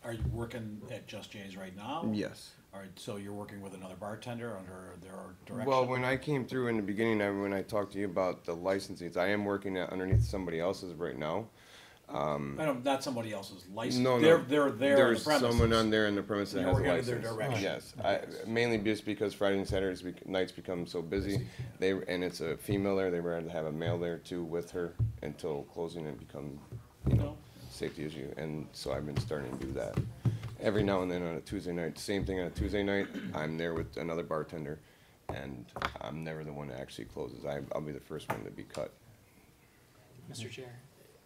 Are you working at Just Jay's right now? Yes. All right, so you're working with another bartender under their direction? Well, when I came through in the beginning, when I talked to you about the licensing, I am working underneath somebody else's right now. I don't, not somebody else's license. No, they're there on the There's premises. someone on there in the premises that has a You're working license. under their direction. Yes, mainly just because Friday and Saturdays nights become so busy. And it's a female there. They rather have a male there too with her until closing and become, safety issue. And so I've been starting to do that. Every now and then on a Tuesday night, same thing on a Tuesday night, I'm there with another bartender, and I'm never the one that actually closes. I'll be the first one to be cut. Mr. Chair,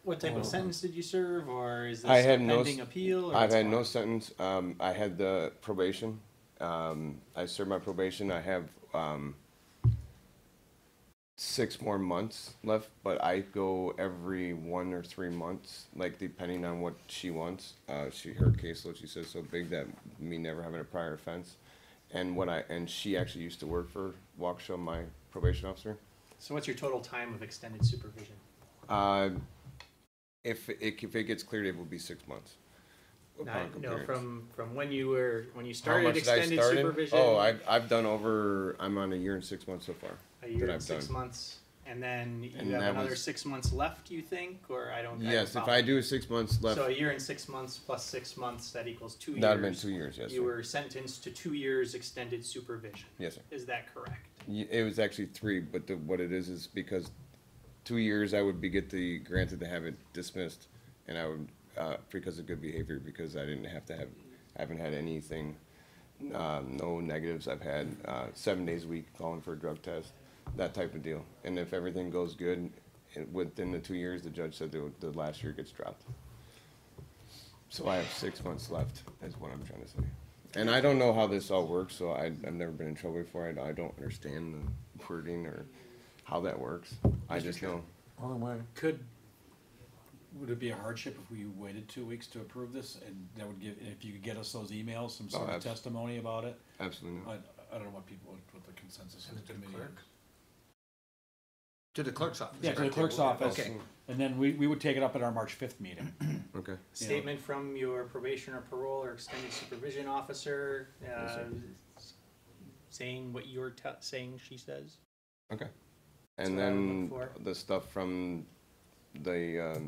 what type of sentence did you serve, or is this I had pending appeal? Or I've what's had going no on? sentence. I had the probation. I served my probation. I have 6 more months left, but I go every 1 or 3 months, like depending on what she wants. Her caseload, she says, so big that me never having a prior offense, and she actually used to work for Waukesha, my probation officer. So what's your total time of extended supervision? If it gets cleared, it will be 6 months. No, from when you How started much did I extended start in? supervision. Oh, I've done over. I'm on 1 year and 6 months so far. A year that and I've 6 done. months, and then you And have that another was- 6 months left. You think, or I don't. Yes, don't if follow. I do 6 months left. So a year and 6 months plus 6 months, that equals 2 years. That'd have been 2 years, yes, You sir. were sentenced to 2 years extended supervision. Yes, sir. Is that correct? It was actually 3, but what it is because 2 years I would be granted to have it dismissed, and I would because of good behavior, because I haven't had anything, no negatives. I've had 7 days a week calling for a drug test, that type of deal. And if everything goes good, within the 2 years, the judge said the last year gets dropped. So I have 6 months left, is what I'm trying to say. And I don't know how this all works, so I've never been in trouble before. I don't understand the wording or how that works. I just know. Would it be a hardship if we waited 2 weeks to approve this, and that would if you could get us those emails, some sort of testimony about it? Absolutely not. I don't know what the consensus of the committee is. To the clerk's office. Yeah, to the clerk's office. Okay. And then we would take it up at our March 5th meeting. Okay. Statement from your probation or parole or extended supervision officer, saying what you're saying she says. Okay. That's And what I would then look for. the stuff from the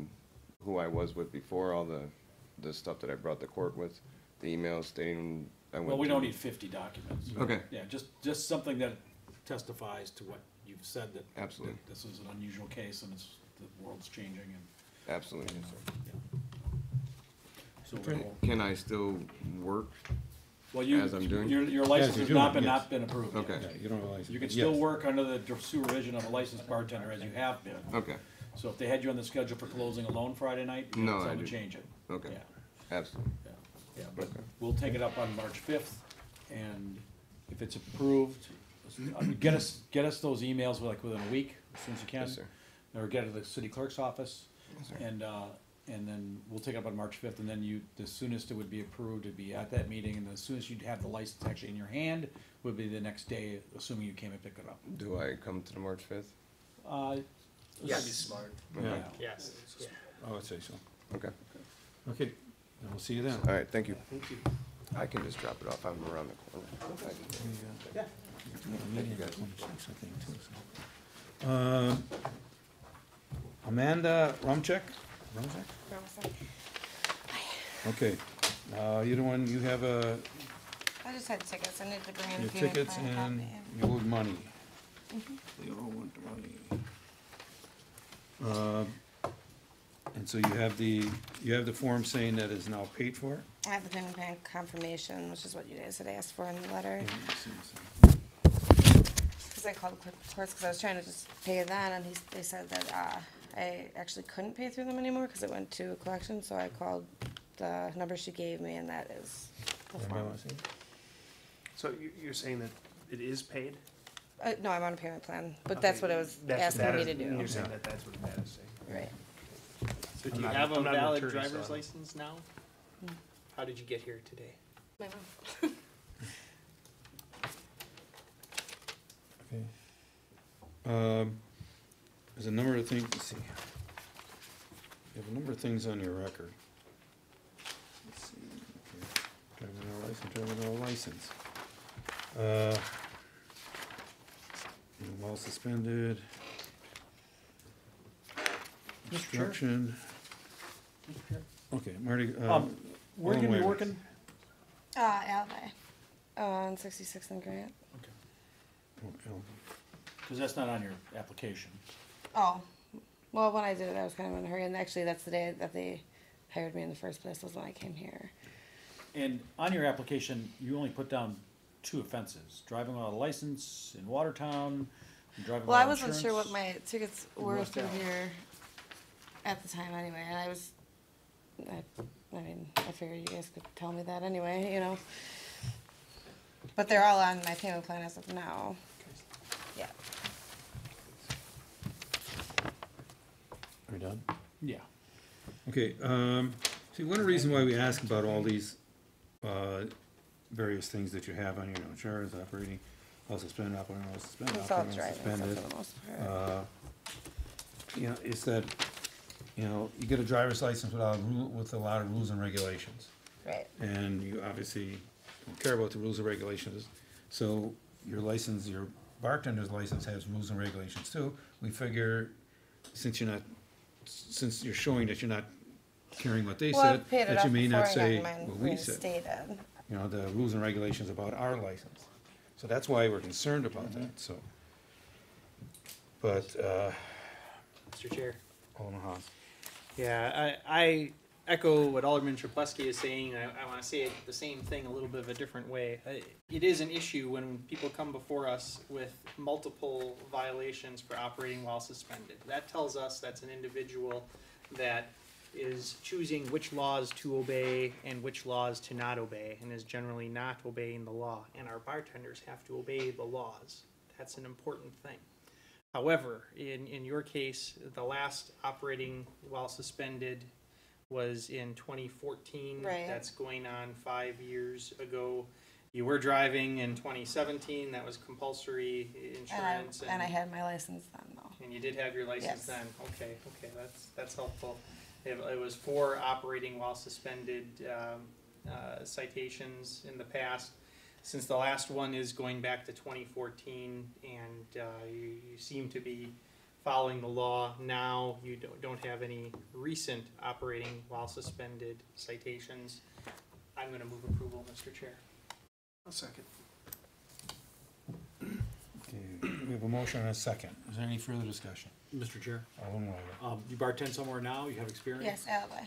who I was with before, all the stuff that I brought to court with, the emails stating I went. Well, we don't need 50 documents. Okay. Yeah, just something that testifies to what you've said, that Absolutely. that this is an unusual case and the world's changing and. Absolutely. So Can I still work? Well, as I'm doing? your license has not been approved. yet. Okay. You don't have a license. You can still work under the supervision of a licensed bartender as you have been. Okay. So if they had you on the schedule for closing alone Friday night, No, that I would do. change it. Okay. Yeah. Absolutely. Yeah, but we'll take it up on March 5th, and if it's approved, get us those emails within a week, as soon as you can. Yes, sir. Or get it to the city clerk's office, and then we'll take it up on March 5th, and then the soonest it would be approved would be at that meeting, and the soonest you'd have the license actually in your hand would be the next day, assuming you came and picked it up. Do I come to the March 5th? Yes. Be smart. Yeah. Yes. Yeah. I would say so. Okay. Okay, then we'll see you then. All right, thank you. Thank you. I can just drop it off. I'm around the corner. Yeah. Thank you, guys. Amanda Rumchek? Okay, you're the one, you have I just had tickets. I need to bring in your a payment tickets plan and copy. you owed money. Mhm. They all want money. And so you have the form saying that is now paid for? I have the payment plan confirmation, which is what you guys had asked for in the letter. Because I called the clerk of courts because I was trying to just pay that, and they said that I actually couldn't pay through them anymore because it went to collection. So I called the number she gave me, and that is the form. So you're saying that it is paid? No, I'm on a payment plan, but Okay, that's what it was that's what asking me that to is- do. You're saying that that's what that is saying? Right. So do I'm you not- have a I'm not an valid attorney, so driver's I don't- license now? Mm. How did you get here today? My mom. Okay. There's a number of things, let's see. You have a number of things on your record. Let's see, okay. Driving without license. While suspended. Instruction. Okay, Marty. Where are you gonna be working? Alibi, on 66th and Grant. Because that's not on your application. Oh, well, when I did it, I was kind of in a hurry, and actually, that's the day that they hired me in the first place, was when I came here. And on your application, you only put down 2 offenses: driving without a license in Watertown, and driving Well, I without wasn't sure what insurance. my tickets in were West through Dallas. here at the time anyway, and I mean, I figured you guys could tell me that anyway, you know. But they're all on my payment plan as of now. Yeah. Are we done? Yeah. Okay, see, one reason why we ask about all these, various things that you have on your insurance, operating, all suspended, operating, all suspended, It's all operating, all driving stuff suspended. for the most part. You know, it's that, you know, you get a driver's license with a lot of rules and regulations. Right. And you obviously don't care about the rules and regulations, so your license, your bartender's license has rules and regulations too. We figure, since you're showing that you're not caring what they Well, said, I've paid it that off you may before not I say got mine what we said. reinstated. You know, the rules and regulations about our license. So that's why we're concerned about that, so. But, Mr. Chair. Alderman Haas. Yeah, I echo what Alderman Trepleski is saying. I want to say the same thing a little bit of a different way. It is an issue when people come before us with multiple violations for operating while suspended. That tells us that's an individual that is choosing which laws to obey and which laws to not obey, and is generally not obeying the law. And our bartenders have to obey the laws. That's an important thing. However, in your case, the last operating while suspended was in 2014. Right. That's going on 5 years ago. You were driving in 2017. That was compulsory insurance. And I had my license then, though. And you did have your license Yes. then. Okay, that's helpful. It was 4 operating while suspended citations in the past. Since the last one is going back to 2014, and you seem to be following the law now, you don't have any recent operating while suspended citations. I'm going to move approval, Mr. Chair. I'll second. Okay, we have a motion and a second. Is there any further discussion? Mr. Chair, Alderman Weigel. you bartend somewhere now, you have experience? Yes, Alibi.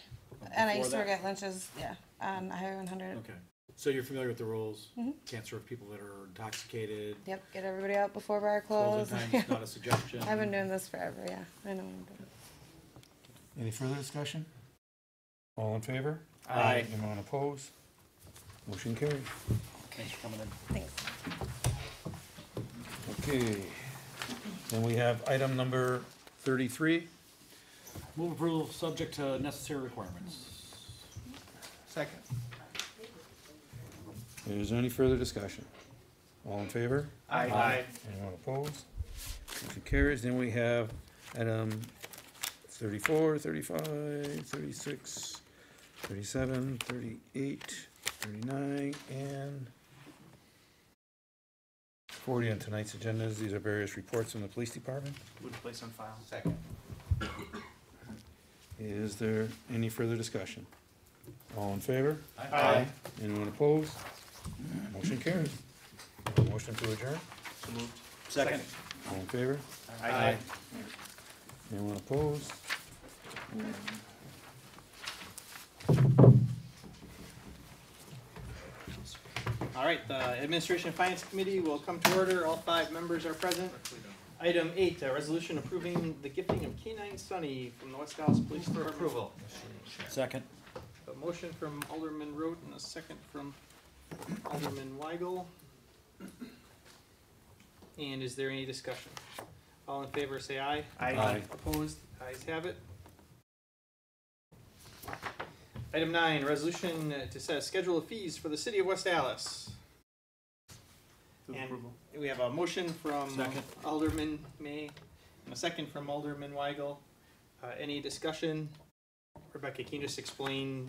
And I Before used to work that? at Lynch's, yeah, on Highway 100. Okay, so you're familiar with the rules? Mhm. Can't serve people that are intoxicated? Yep, get everybody out before bar Closing close. time's not a suggestion? I've been doing this forever, yeah. I know what I'm doing. Any further discussion? All in favor? Aye. Anyone opposed? Motion carried. Thanks for coming in. Thanks. Okay. Then we have item number 33. Move approval subject to necessary requirements. Second. Is there any further discussion? All in favor? Aye. Anyone opposed? Motion carries. Then we have item 34, 35, 36, 37, 38, 39, and 40 on tonight's agendas. These are various reports from the police department. Move to place on file. Second. Is there any further discussion? All in favor? Aye. Anyone opposed? Motion carries. Motion to adjourn? So moved. Second. All in favor? Aye. Anyone opposed? All right, the Administration and Finance Committee will come to order. All 5 members are present. Item 8, a resolution approving the gifting of K-9 Sunny from the West Dallas Police Department. Approval. Second. A motion from Alderman Rote and a second from Alderman Weigel. And is there any discussion? All in favor, say aye. Aye. Opposed? Ayes have it. Item 9, resolution to set a schedule of fees for the city of West Dallas. And we have a motion from Second. Alderman May and a second from Alderman Weigel. Any discussion? Rebecca, can you just explain,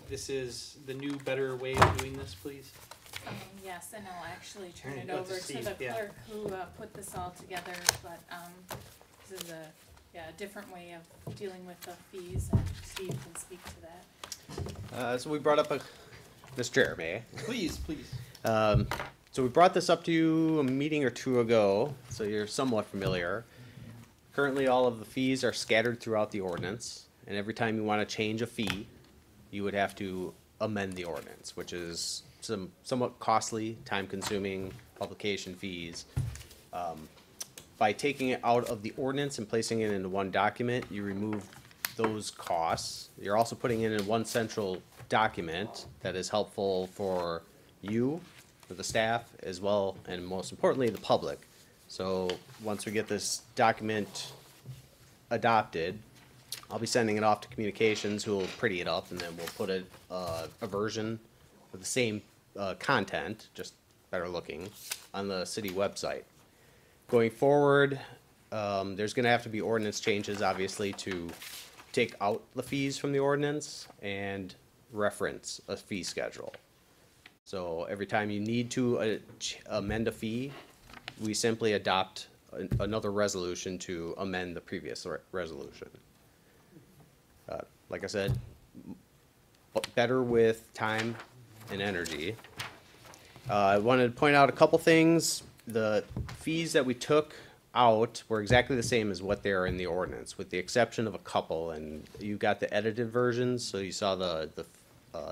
this is the new, better way of doing this, please? Yes, and I'll actually turn it Good to over to see, the yeah. clerk who put this all together, but this is a different way of dealing with the fees, and Steve can speak to that. So we brought up Mr. Chair, may I? Please, please. So we brought this up to you a meeting or two ago, so you're somewhat familiar. Currently, all of the fees are scattered throughout the ordinance, and every time you want to change a fee, you would have to amend the ordinance, which is somewhat costly, time-consuming publication fees. By taking it out of the ordinance and placing it into one document, you remove those costs. You're also putting it in one central document that is helpful for you, for the staff, as well, and most importantly, the public. So once we get this document adopted, I'll be sending it off to communications, who will pretty it up, and then we'll put a version with the same content, just better looking, on the city website. Going forward, there's gonna have to be ordinance changes, obviously, to take out the fees from the ordinance and reference a fee schedule. So every time you need to amend a fee, we simply adopt another resolution to amend the previous resolution. Like I said, better with time and energy. I wanted to point out a couple things. The fees that we took out were exactly the same as what they are in the ordinance, with the exception of a couple, and you got the edited versions, so you saw the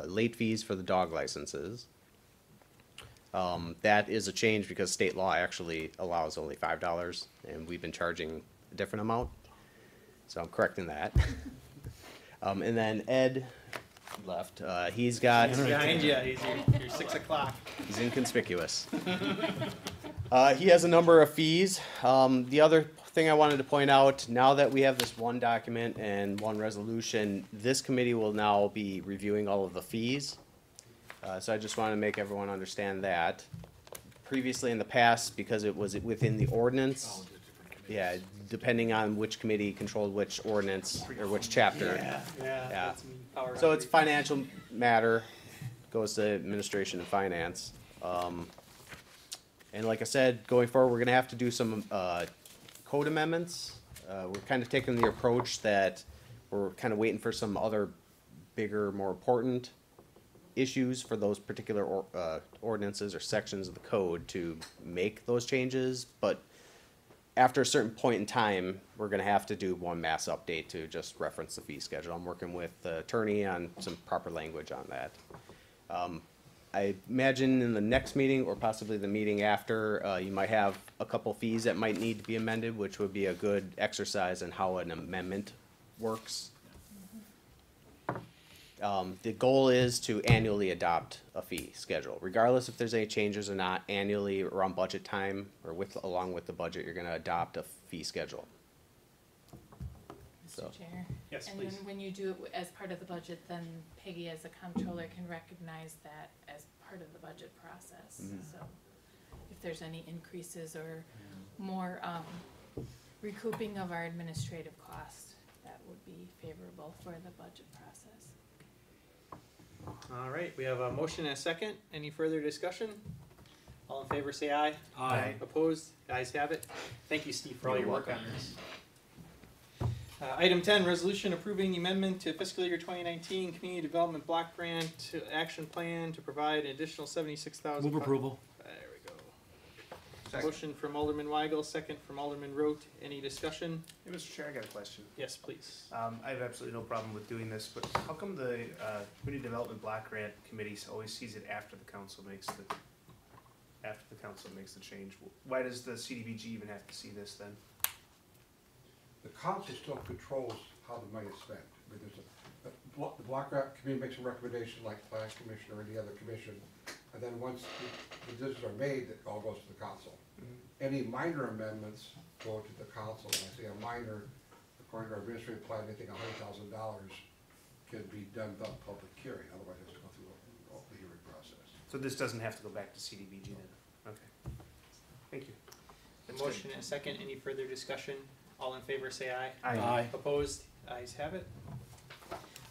late fees for the dog licenses. That is a change because state law actually allows only $5, and we've been charging a different amount, so I'm correcting that. And then Ed left. He's got. He's behind you. He's your 6 o'clock. He's inconspicuous. He has a number of fees. The other thing I wanted to point out, now that we have this one document and one resolution, this committee will now be reviewing all of the fees. So I just want to make everyone understand that. Previously in the past, because it was within the ordinance, yeah, depending on which committee controlled which ordinance or which chapter. Yeah. That's power So it's a hungry. financial matter, goes to administration and finance. And like I said, going forward, we're gonna have to do some code amendments. We're kind of taking the approach that we're kind of waiting for some other bigger, more important issues for those particular ordinances or sections of the code to make those changes, but after a certain point in time, we're gonna have to do one mass update to just reference the fee schedule. I'm working with the attorney on some proper language on that. I imagine in the next meeting, or possibly the meeting after, you might have a couple fees that might need to be amended, which would be a good exercise in how an amendment works. The goal is to annually adopt a fee schedule, regardless if there's any changes or not. Annually, around budget time, or along with the budget, you're gonna adopt a fee schedule. So, Mr. Chair? Yes, And please. then when you do it as part of the budget, then Peggy as a comptroller can recognize that as part of the budget process. So if there's any increases or more recouping of our administrative costs, that would be favorable for the budget process. All right, we have a motion and a second. Any further discussion? All in favor, say aye. Aye. Opposed? The ayes have it. Thank you, Steve, for all your work on this. Item 10, resolution approving the amendment to fiscal year 2019 Community Development Block Grant Action Plan to provide an additional $76,000. Move approval. There we go. Motion from Alderman Weigel, second from Alderman Rote. Any discussion? Hey, Mr. Chair, I got a question. Yes, please. I have absolutely no problem with doing this, but how come the Community Development Block Grant Committee always sees it after the council makes the change? Why does the CDBG even have to see this then? The council still controls how the money is spent. I mean, the block grant committee makes a recommendation like the Plan Commission or any other commission, and then once the decisions are made, it all goes to the council. Any minor amendments go to the council. When I say a minor, according to our administrative plan, anything $100,000 can be done without public hearing, otherwise it has to go through the hearing process. So this doesn't have to go back to CDBG then? Okay. Thank you. A motion and a second. Any further discussion? All in favor, say aye. Aye. Aye. Opposed? Ayes have it.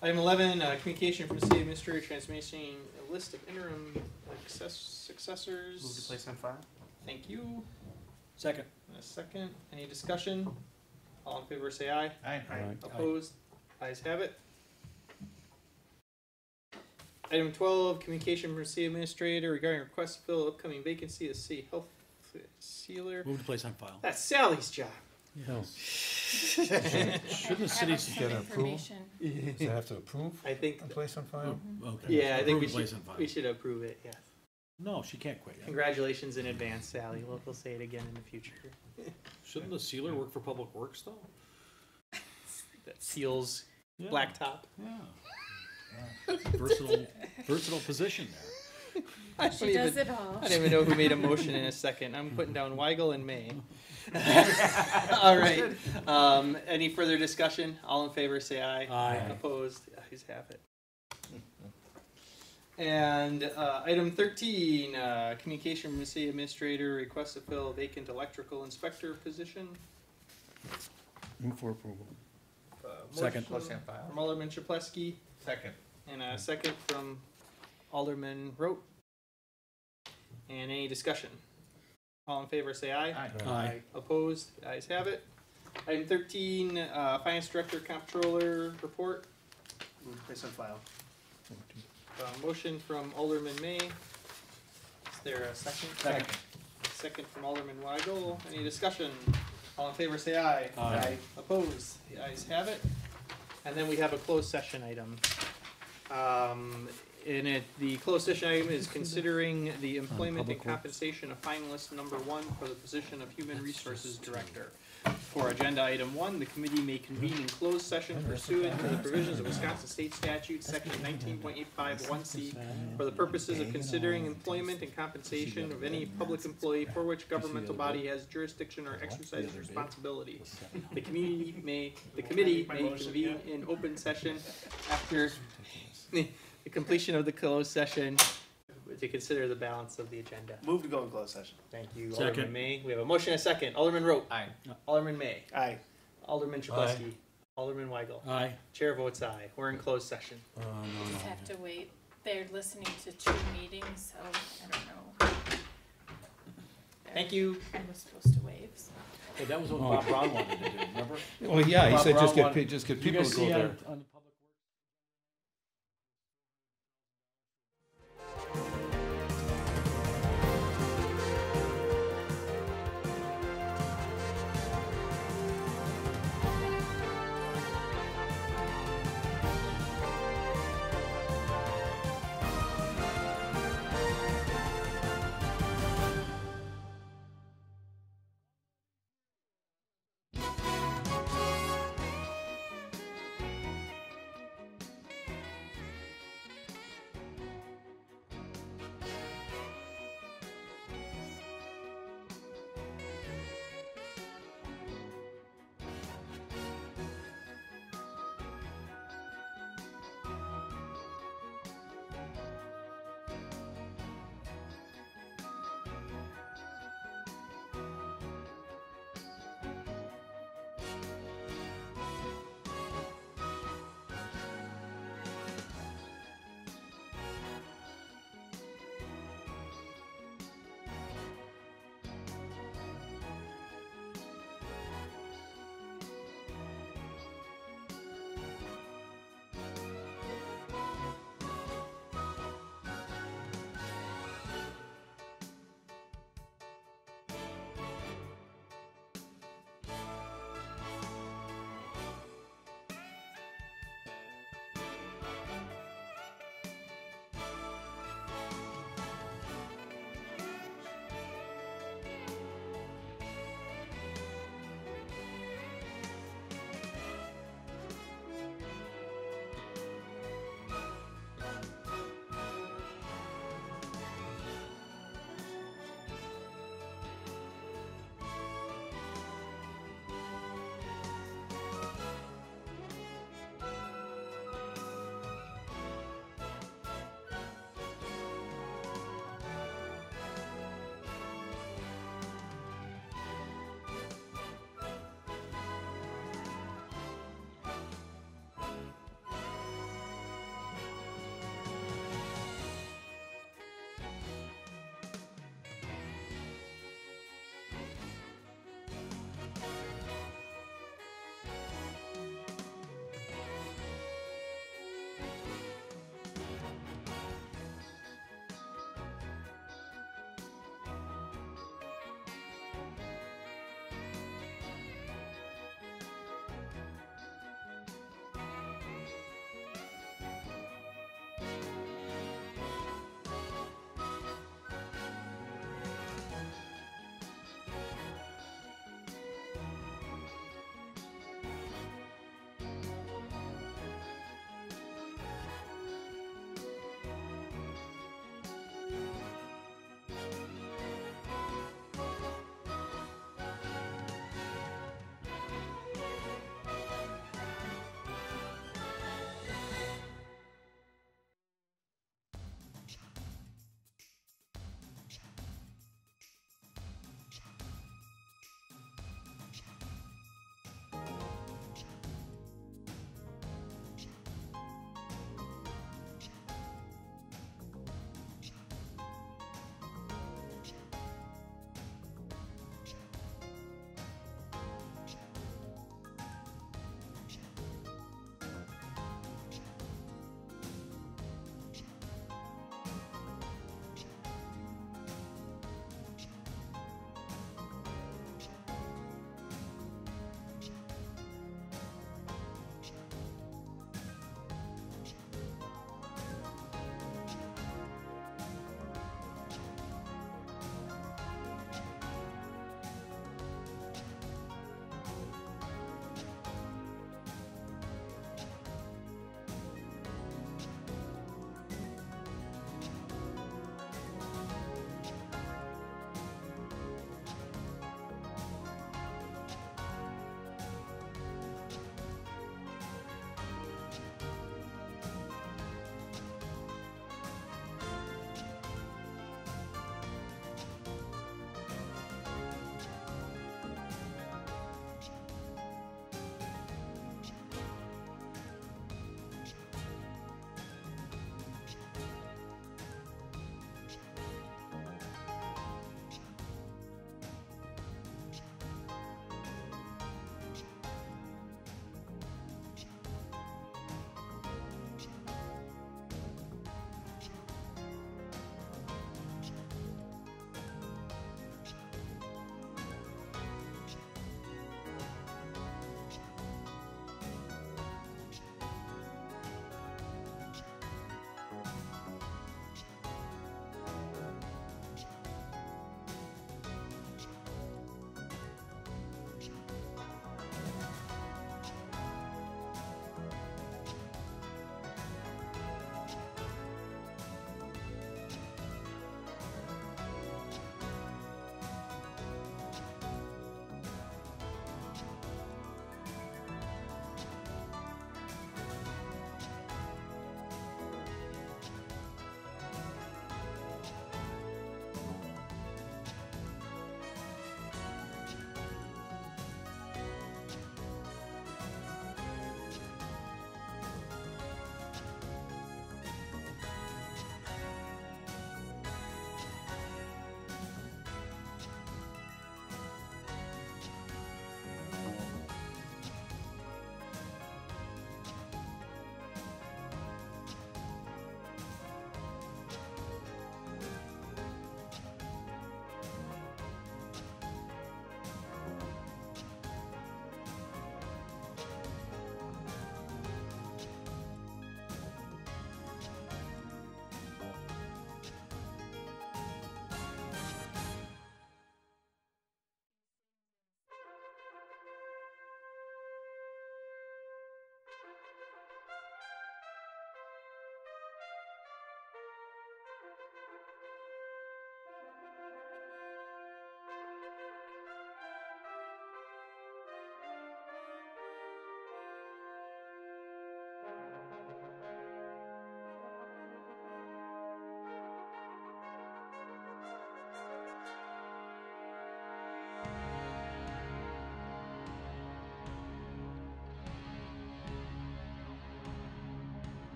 Item 11, communication from the city administrator transmitting a list of interim successors. Move to place on file? Thank you. Second. And a second. Any discussion? All in favor, say aye. Aye. Opposed? Ayes have it. Item 12, communication from the city administrator regarding request to fill upcoming vacancy as city health sealer. Move to place on file. That's Sally's job. Shouldn't the city Get approval? Does it have to approve I think, and place on file? Okay. yeah, I think we Approve, place should, on file. we should approve it, yes. No, she can't quit yet. Congratulations in advance, Sally. We'll say it again in the future. Shouldn't the sealer work for Public Works though? That seals Yeah. blacktop. Yeah. Versatile position there. I don't She does even- it all. I don't even know who made a motion in a second. I'm putting down Weigel and May. All right. Any further discussion? All in favor, say aye. Aye. Opposed? Ayes have it. And item 13, communication from the city administrator, request to fill a vacant electrical inspector position. Move for approval. Second. Motion from Alderman Chapletsky. Second. And a second from Alderman Rote. And any discussion? All in favor, say aye. Aye. Opposed? The ayes have it. Item 13, Finance Director Comptroller Report. Move to place on file. Motion from Alderman May. Is there a second? Second. Second from Alderman Weigel. Any discussion? All in favor, say aye. Aye. Opposed? The ayes have it. And then we have a closed session item. In it, the closed session item is considering the employment and compensation of finalist number 1 for the position of Human Resources Director. For agenda item 1, the committee may convene in closed session pursuant to the provisions of Wisconsin State Statute, section 19.851C, for the purposes of considering employment and compensation of any public employee for which governmental body has jurisdiction or exercises responsibility. The committee may convene in open session after the completion of the closed session to consider the balance of the agenda. Move to go in closed session. Thank you, Second. Alderman May. We have a motion and a second. Alderman Rote. Aye. Alderman May. Aye. Alderman Chapletsky. Alderman Weigel. Aye. Chair votes aye. We're in closed session. Just have to wait. They're listening to 2 meetings, so I don't know. Thank you. I was supposed to waive, so. Hey, that was what Bob Brown wanted to do, remember? Well, yeah, he Bob said Brown just get, wanted- just get Did you people guys to go see there. on the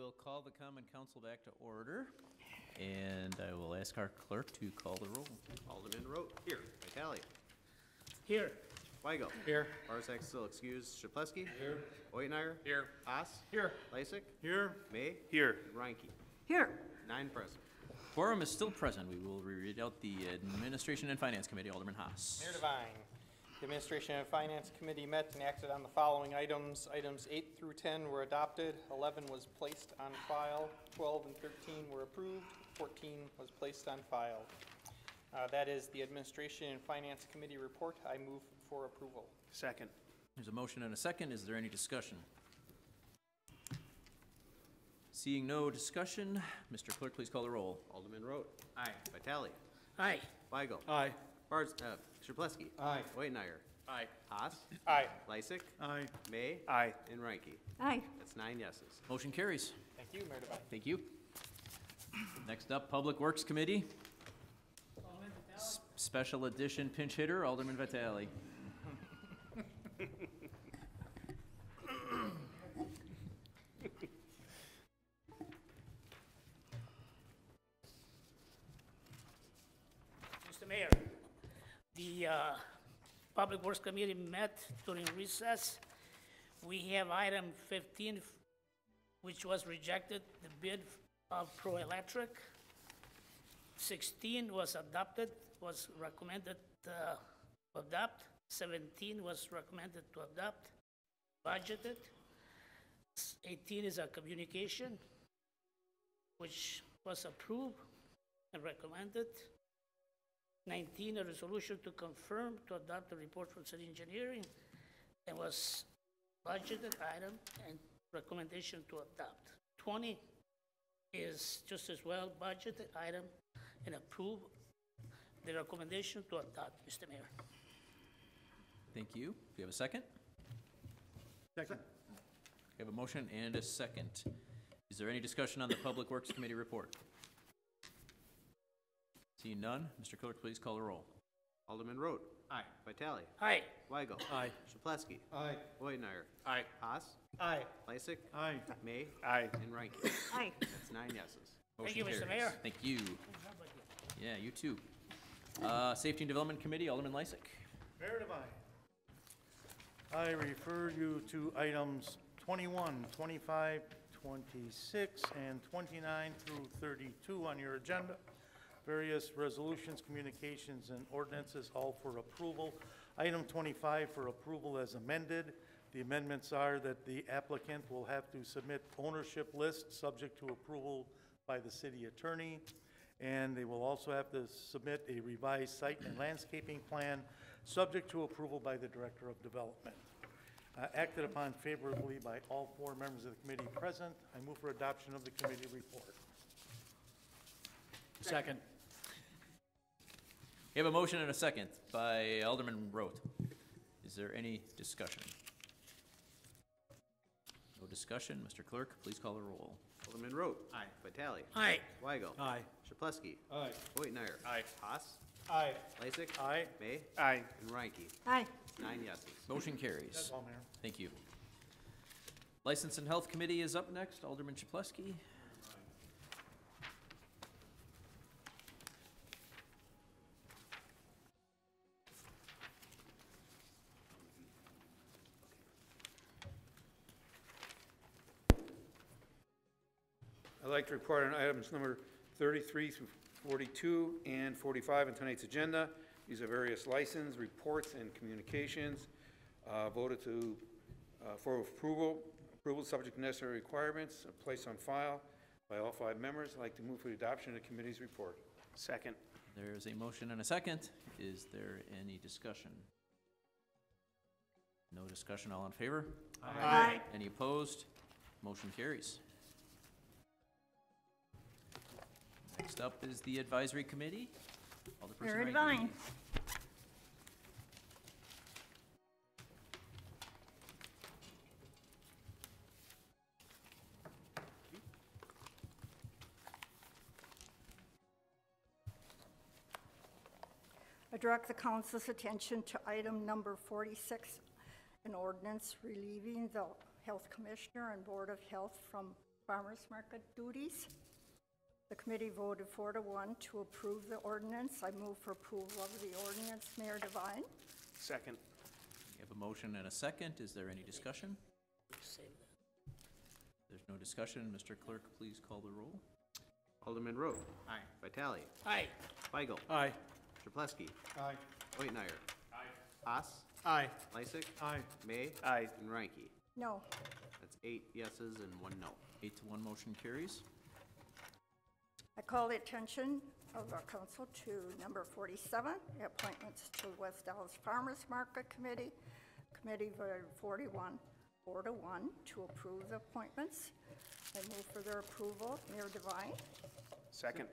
will call the Common Council back to order, and I will ask our clerk to call the roll. Alderman Rote. Here. Vitale. Here. Weigel. Here. Barzak still excused. Shaplesky. Here. Oitmeyer. Here. Haas. Here. Lysick. Here. May. Here. And Reinke. Here. 9 present. Quorum is still present. We will read out the Administration and Finance Committee. Alderman Haas. Mayor Devine. The Administration and Finance Committee met and acted on the following items. Items 8 through 10 were adopted, 11 was placed on file, 12 and 13 were approved, 14 was placed on file. That is the Administration and Finance Committee report. I move for approval. Second. There's a motion and a second. Is there any discussion? Seeing no discussion, Mr. Clerk, please call the roll. Alderman Rote. Aye. Vitale. Aye. Weigel. Aye. Shaplesky. Aye. Oitmeyer. Aye. Haas. Aye. Lysick. Aye. May. Aye. And Reinke. Aye. That's 9 yeses. Motion carries. Thank you, Mayor Devine. Thank you. Next up, Public Works Committee. Special edition pinch hitter, Alderman Vitale. Mr. Mayor, the Public Works Committee met during recess. We have item 15, which was rejected, the bid of Pro Electric. 16 was adopted, was recommended to adopt. 17 was recommended to adopt, budgeted. 18 is a communication, which was approved and recommended. 19, a resolution to confirm to adopt the report from city engineering, and was budgeted item and recommendation to adopt. 20 is just as well budgeted item and approve the recommendation to adopt, Mr. Mayor. Thank you. Do you have a second? Second. We have a motion and a second. Is there any discussion on the Public Works Committee report? Seeing none, Mr. Clerk, please call the roll. Alderman Rote. Aye. Vitale. Aye. Weigel. Aye. Shaplesky. Aye. Oitmeyer. Aye. Haas. Aye. Lysick. Aye. May. Aye. And Reinke. Aye. That's 9 yeses. Thank you, Motion Mr. carries. Mayor. Thank you. Yeah, you too. Safety and Development Committee, Alderman Lysick. Mayor Devine, I refer you to items 21, 25, 26, and 29 through 32 on your agenda. Various resolutions, communications, and ordinances, all for approval. Item 25 for approval as amended. The amendments are that the applicant will have to submit ownership lists subject to approval by the city attorney, and they will also have to submit a revised site and landscaping plan subject to approval by the Director of Development. Acted upon favorably by all 4 members of the committee present, I move for adoption of the committee report. Second. We have a motion and a second by Alderman Rote. Is there any discussion? No discussion. Mr. Clerk, please call the roll. Alderman Rote. Aye. Vitale. Aye. Weigel. Aye. Shaplesky. Aye. Oitmeyer. Aye. Haas. Aye. Lysick. Aye. May. Aye. And Reinke. Aye. 9 yeses. Motion carries. That's all, Mayor. Thank you. License and Health Committee is up next. Alderman Chaplesky. I'd like to report on items number 33 through 42 and 45 on tonight's agenda. These are various license, reports, and communications voted to for approval subject to necessary requirements, placed on file by all 5 members. I'd like to move for the adoption of the committee's report. Second. There is a motion and a second. Is there any discussion? No discussion. All in favor? Aye. Any opposed? Motion carries. Next up is the Advisory Committee. Alderperson Mayor Reinke. Devine. I direct the council's attention to item number 46, an ordinance relieving the Health Commissioner and Board of Health from farmers market duties. The committee voted 4-1 to approve the ordinance. I move for approval of the ordinance. Mayor Devine? Second. We have a motion and a second. Is there any discussion? There's no discussion. Mr. Clerk, please call the roll. Alderman Root. Aye. Vitale. Aye. Weigel. Aye. Chapletsky. Aye. Whitenayer. Haas. Aye. Lysick. Aye. May. Aye. And Reinke. No. That's 8 yeses and 1 no. 8-1 motion carries. I call the attention of our council to number 47, appointments to West Dallas Farmers Market Committee. Committee voted 4-1 to approve the appointments. I move for their approval. Mayor Devine? Second.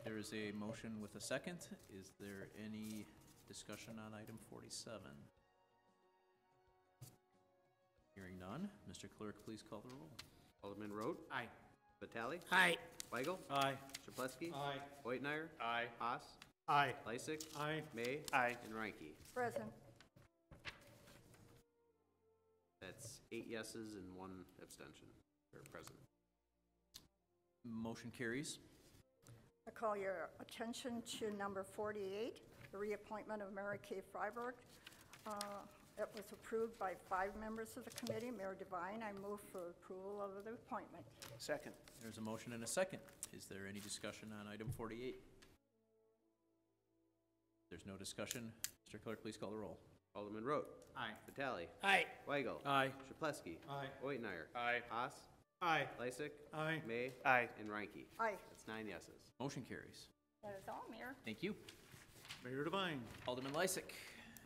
There is a motion with a second. Is there any discussion on item 47? Hearing none. Mr. Clerk, please call the roll. Alderman Root. Aye. Vitale. Aye. Weigel. Aye. Chapletsky. Aye. Whitenayer. Aye. Haas. Aye. Lysick. Aye. May. Aye. And Reinke. Present. That's 8 yeses and 1 abstention, or present. Motion carries. I call your attention to number 48, the reappointment of Mary Kay Freiberg. It was approved by 5 members of the committee. Mayor Devine, I move for approval of the appointment. Second. There's a motion and a second. Is there any discussion on item 48? There's no discussion. Mr. Clerk, please call the roll. Alderman Root. Aye. Vitale. Aye. Weigel. Aye. Chapletsky. Aye. Whitenayer. Aye. Haas. Aye. Lysick. Aye. May. Aye. And Reinke. Aye. That's 9 yeses. Motion carries. That is all, Mayor. Thank you. Mayor Devine? Alderman Lysick.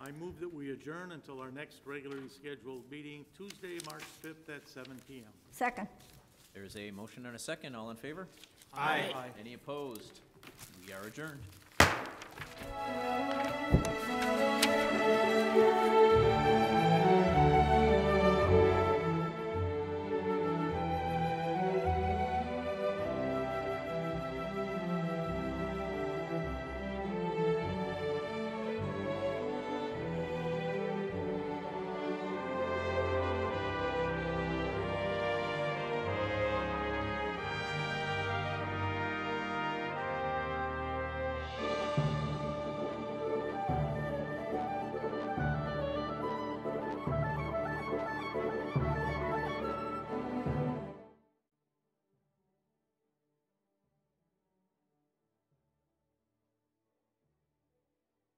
I move that we adjourn until our next regularly scheduled meeting, Tuesday, March 5th at 7 p.m. Second. There is a motion and a second. All in favor? Aye. Any opposed? We are adjourned.